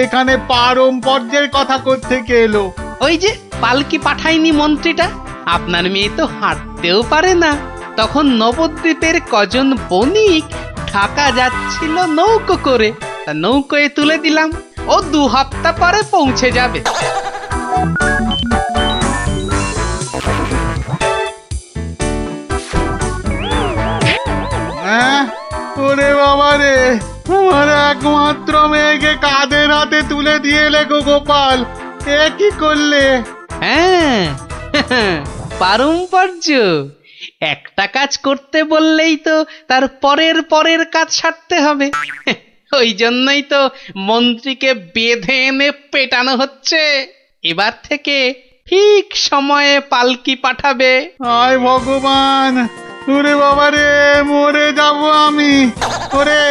এখানে পারম্পর্যের কথা কোত্থেকে এলো? ওই যে পালকি পাঠায়নি মন্ত্রীটা, আপনার মেয়ে তো হাঁটতেও পারে না। তখন নবদ্বীপের কজন বণিক ঢাকা যাচ্ছিল নৌকো করে, তা নৌকোয় তুলে দিলাম, ও 2 হপ্তাহ পরে পৌঁছে যাবে। ওরে বাবা রে, আমার একমাত্র মেয়েকে কাঁধের হাতে তুলে দিয়ে এলে গো গোপাল, এ কি করলে? হ্যাঁ, পারম্পর্য। একটা কাজ করতে বললেই তো তার পরের কাজ সারতে হবে। ওই জন্যই তো মন্ত্রীকে বেঁধে এনে পেটানো হচ্ছে। এবার থেকে ঠিক সময়ে পালকি পাঠাবে। হায় ভগবান, ওরে বাবা রে, মরে যাব আমি। ওরে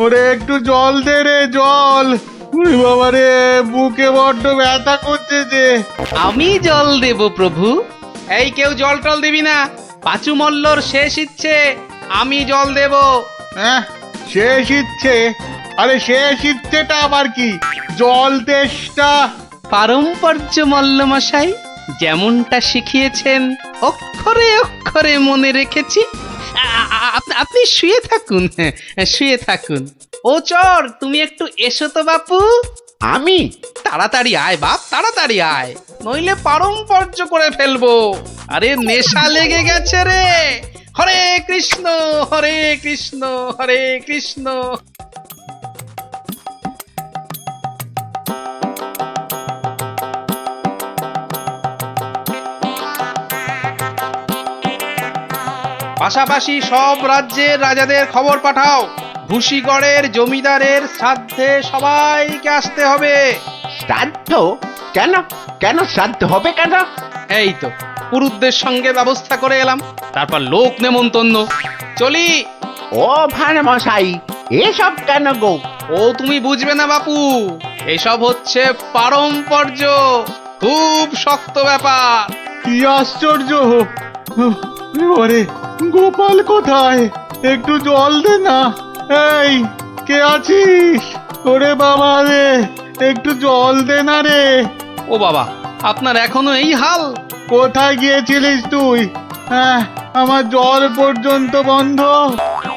ওরে, একটু জল দে রে, জল। ওরে বাবা রে, বুকে বড্ড ব্যথা করছে যে। আমি জল দেব প্রভু। এই কেউ জল টল দিবি না, পাঁচু মল্লর শেষ ইচ্ছে, আমি জল দেব। হ্যাঁ, শেষ ইচ্ছে? আরে শেষ ইচ্ছেটা আবার কি? জল তেষ্টা। পারম্পর্য মল্ল মশাই, যেমনটা শিখিয়েছেন অক্ষরে অক্ষরে মনে রেখেছি। আপনি শুয়ে থাকুন, শুয়ে থাকুন। ও চর, তুমি একটু এসো তো বাপু। আমি? তাড়াতাড়ি আয় বাপ, তাড়াতাড়ি আয়, নইলে পারম্পর্য করে ফেলবো। আরে নেশা লেগে গেছে রে। হরে কৃষ্ণ, হরে কৃষ্ণ, হরে কৃষ্ণ। পাশাপাশি সব রাজ্যের রাজাদের খবর পাঠাও, ভুসিগড়ের জমিদারের শ্রাদ্ধে সবাইকে আসতে হবে। শ্রাদ্ধ? কেন কেন শ্রাদ্ধ হবে কেন? এই তো পুরুতদের সঙ্গে ব্যবস্থা করে এলাম, তারপর লোক নেমন্তন্ন। চলি। ও ভান মশাই, এসব কেন গো? ও তুমি বুঝবে না বাপু, এসব হচ্ছে পারম্পর্য, খুব শক্ত ব্যাপার। কি আশ্চর্য! ওরে গোপাল কোথায়? একটু জল দে না। এই কে আছিস? ওরে বাবা রে, একটু জল দে না রে। ও বাবা, আপনার এখনো এই হাল? কোথায় গিয়েছিলিস তুই? হ্যাঁ, আমার জল পর্যন্ত বন্ধ।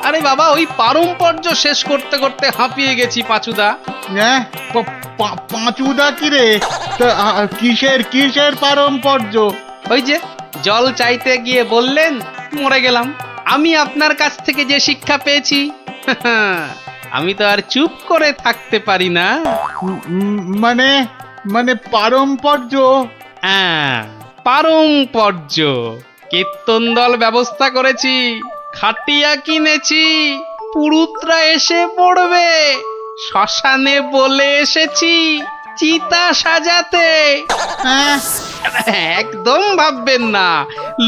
আরে বাবা, ওই পারম্পর্য শেষ করতে করতে হাঁপিয়ে গেছি পাঁচুদা। হ্যাঁ, পাঁচুদা কি রে? কিসের পারম্পর্য? ওই যে জল চাইতে গিয়ে বললেন, মরে গেলাম। আমি আপনার কাছ থেকে যে শিক্ষা পেয়েছি, আমি তো আর চুপ করে থাকতে পারি না। মানে পারম্পর্য? হ্যাঁ, পারম্পর্য। কীর্তন দল ব্যবস্থা করেছি, খাটিয়া কিনেছি, পুরুতরা এসে পড়বে। শ্মশানে বলে এসেছি চিতা সাজাতে। একদম ভাববেন না,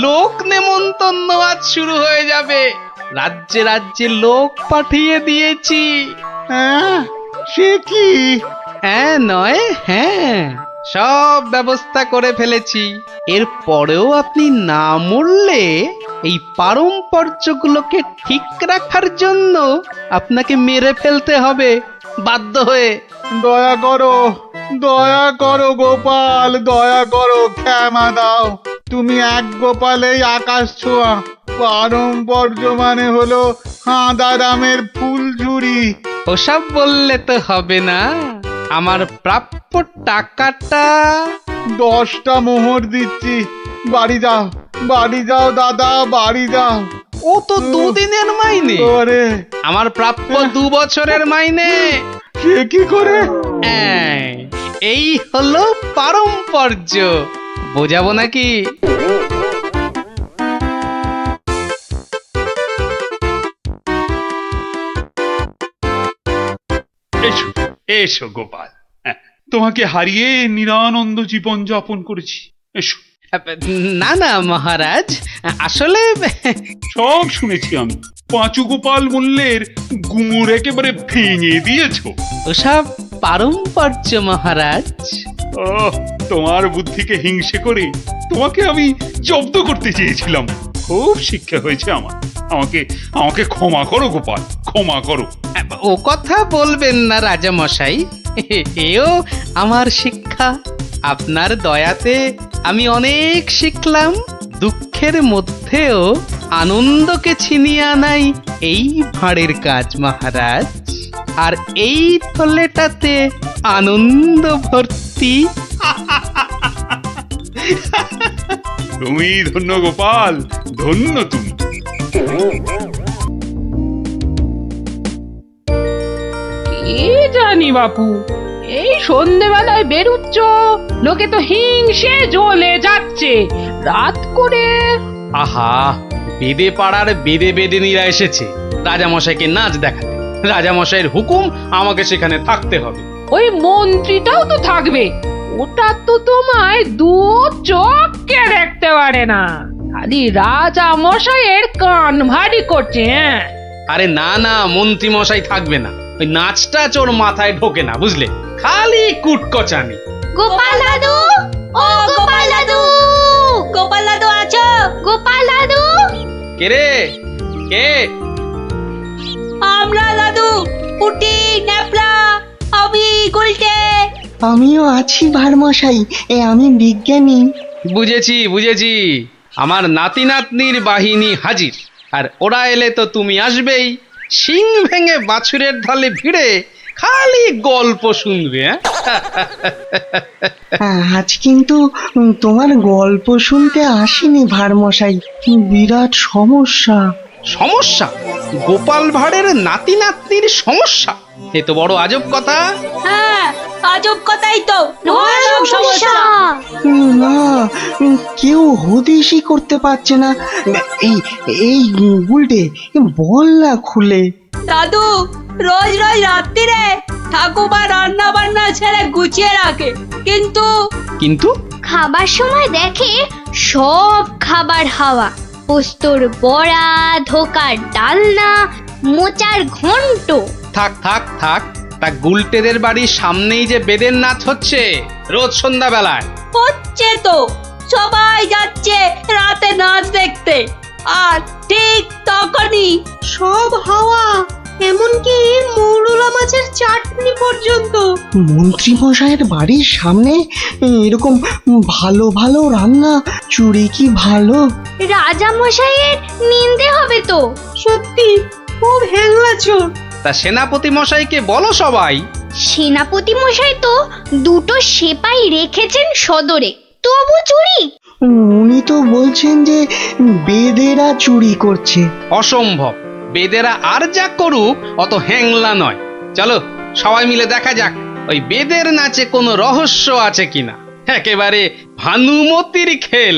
লোক নেমন্তন্ন আজ শুরু হয়ে যাবে। রাজ্যে রাজ্যে লোক পাঠিয়ে দিয়েছি। সে কি? হ্যাঁ নয় হ্যাঁ, সব ব্যবস্থা করে ফেলেছি। এর পরেও আপনি না মরলে এই পারম্পর্যগুলোকে ঠিক রাখার জন্য আপনাকে মেরে ফেলতে হবে বাধ্য হয়ে। দয়া করো গোপাল, দয়া করো, ক্ষমা দাও। তুমি এক গোপালেই আকাশ ছোঁয়া। পারম্পর্য মানে হলো হাঁদারামের ফুলঝুরি। ওসব বললে তো হবে না, আমার প্রাপ্য টাকাটা। 10টা মোহর দিচ্ছি, বাড়ি যাও দাদা, বাড়ি যাও। ও তো 2 দিনের মাইনে। আমার প্রাপ্য 2 বছরের মাইনে। সে কি করে? এই হলো পারম্পর্য, বোঝাবো নাকি? এসো এসো গোপাল, তোমাকে হারিয়ে নিরানন্দ জীবন যাপন করেছি। এসো। না না মহারাজ, আসলে সব শুনেছি আমি। পাঁচু গোপাল মূল্যের গুমুর একেবারে ভেঙে দিয়েছো। ওসব পারম্পর্য মহারাজ। ও, তোমার বুদ্ধিকে হিংসে করে তোমাকে আমি জব্দ করতে চেয়েছিলাম। খুব শিক্ষা হয়েছে আমার। আমাকে ক্ষমা করো গোপাল, ক্ষমা করো। ও কথা বলবেন না রাজা মশাই, এও আমার শিক্ষা। আপনার দয়াতে আমি অনেক শিখলাম। দুঃখের মধ্যেও আনন্দকে ছিনিয়ে আনাই এই ভাঁড়ের কাজ মহারাজ। আর এই থলেটাতে আনন্দ ভর্তি। তুমি ধন্য গোপাল, ধন্য তুমি। কি জানি বাপু, এই সন্ধেবেলায় বেরুচ্ছ, লোকে তো হিংসে জ্বলে যাচ্ছে। রাত করে আহা, বেদে পাড়ার বেদে বেদেনীরা এসেছে রাজামশাইকে নাচ দেখাতে। রাজামশাইয়ের হুকুম, আমাকে সেখানে থাকতে হবে। ওই মন্ত্রীটাও তো থাকবে, ওটা তো তোমায় 2 চোখে দেখতে পারে না। খালি রাজা মশাইয়ের কান ভারী করছে। আরে না না, মন্ত্রী মশাই থাকবে না। ওই নাচটা চোর মাথায় ঢোকে না, বুঝলে? খালি কুটকচানি। গোপাল দাদু, ও গোপাল দাদু, গোপাল দাদু আছো? গোপাল দাদু। কে রে? কে? আমরা দাদু, পুটি, ন্যাপলা, আমি গুলটে। আমিও আছি ভারমশাই, আমি বিজ্ঞানী। বুঝেছি। আমার নাতি নাতনির বাহিনী হাজির, আর ওরা এলে তো তুমি আসবেই। শিং ভেঙে বাছুরের ঢালে ভিড়ে খালি গল্প শুনবে। আজ কিন্তু তোমার গল্প শুনতে আসিনি ভারমশাই, বিরাট সমস্যা। সমস্যা? গোপাল ভাঁড়ের নাতি নাতনির সমস্যা? এ তো বড় আজব কথা। হ্যাঁ, আজব কথাই তো। ভয়ানক সমস্যা। না, কেউ হদিশই করতে পারছে না। এই এই গুলটে বল না খুলে। দাদু রোজ রোজ রাত্রিরে ঠাকুমা রান্না বান্না ছেড়ে গুছিয়ে রাখে, কিন্তু কিন্তু খাবার সময় দেখে সব খাবার হাওয়া, পোস্তর বড়া, ধোকার ডালনা, মোচার ঘন্ট। থাক থাক থাক, তা গুলটেদের বাড়ির সামনেই যে বেদের নাচ হচ্ছে রোজ সন্ধ্যাবেলায়। হচ্ছে তো, সবাই যাচ্ছে রাতে নাচ দেখতে, আর ঠিক তখনই সব হাওয়া, এমনকি মৌরলা মাছের চাটনি পর্যন্ত। মন্ত্রী মশাইয়ের বাড়ির সামনে এরকম ভালো ভালো রান্না, চুরি কি ভালো? রাজা মশাইয়ের নিন্দে হবে তো। সত্যি খুব হ্যাংলা চোর। তা সেনাপতি মশাইকে বলো সবাই। সেনাপতি মশাই তো দুটো সেপাই রেখেছেন সদরে, তবু চুরি। উনি তো বলছেন যে বেদেরা চুরি করছে। অসম্ভব, বেদেরা আর যা করুক অত হ্যাংলা নয়। চলো সবাই মিলে দেখা যাক ওই বেদের নাচে কোনো রহস্য আছে কিনা। একেবারে ভানুমতির খেল।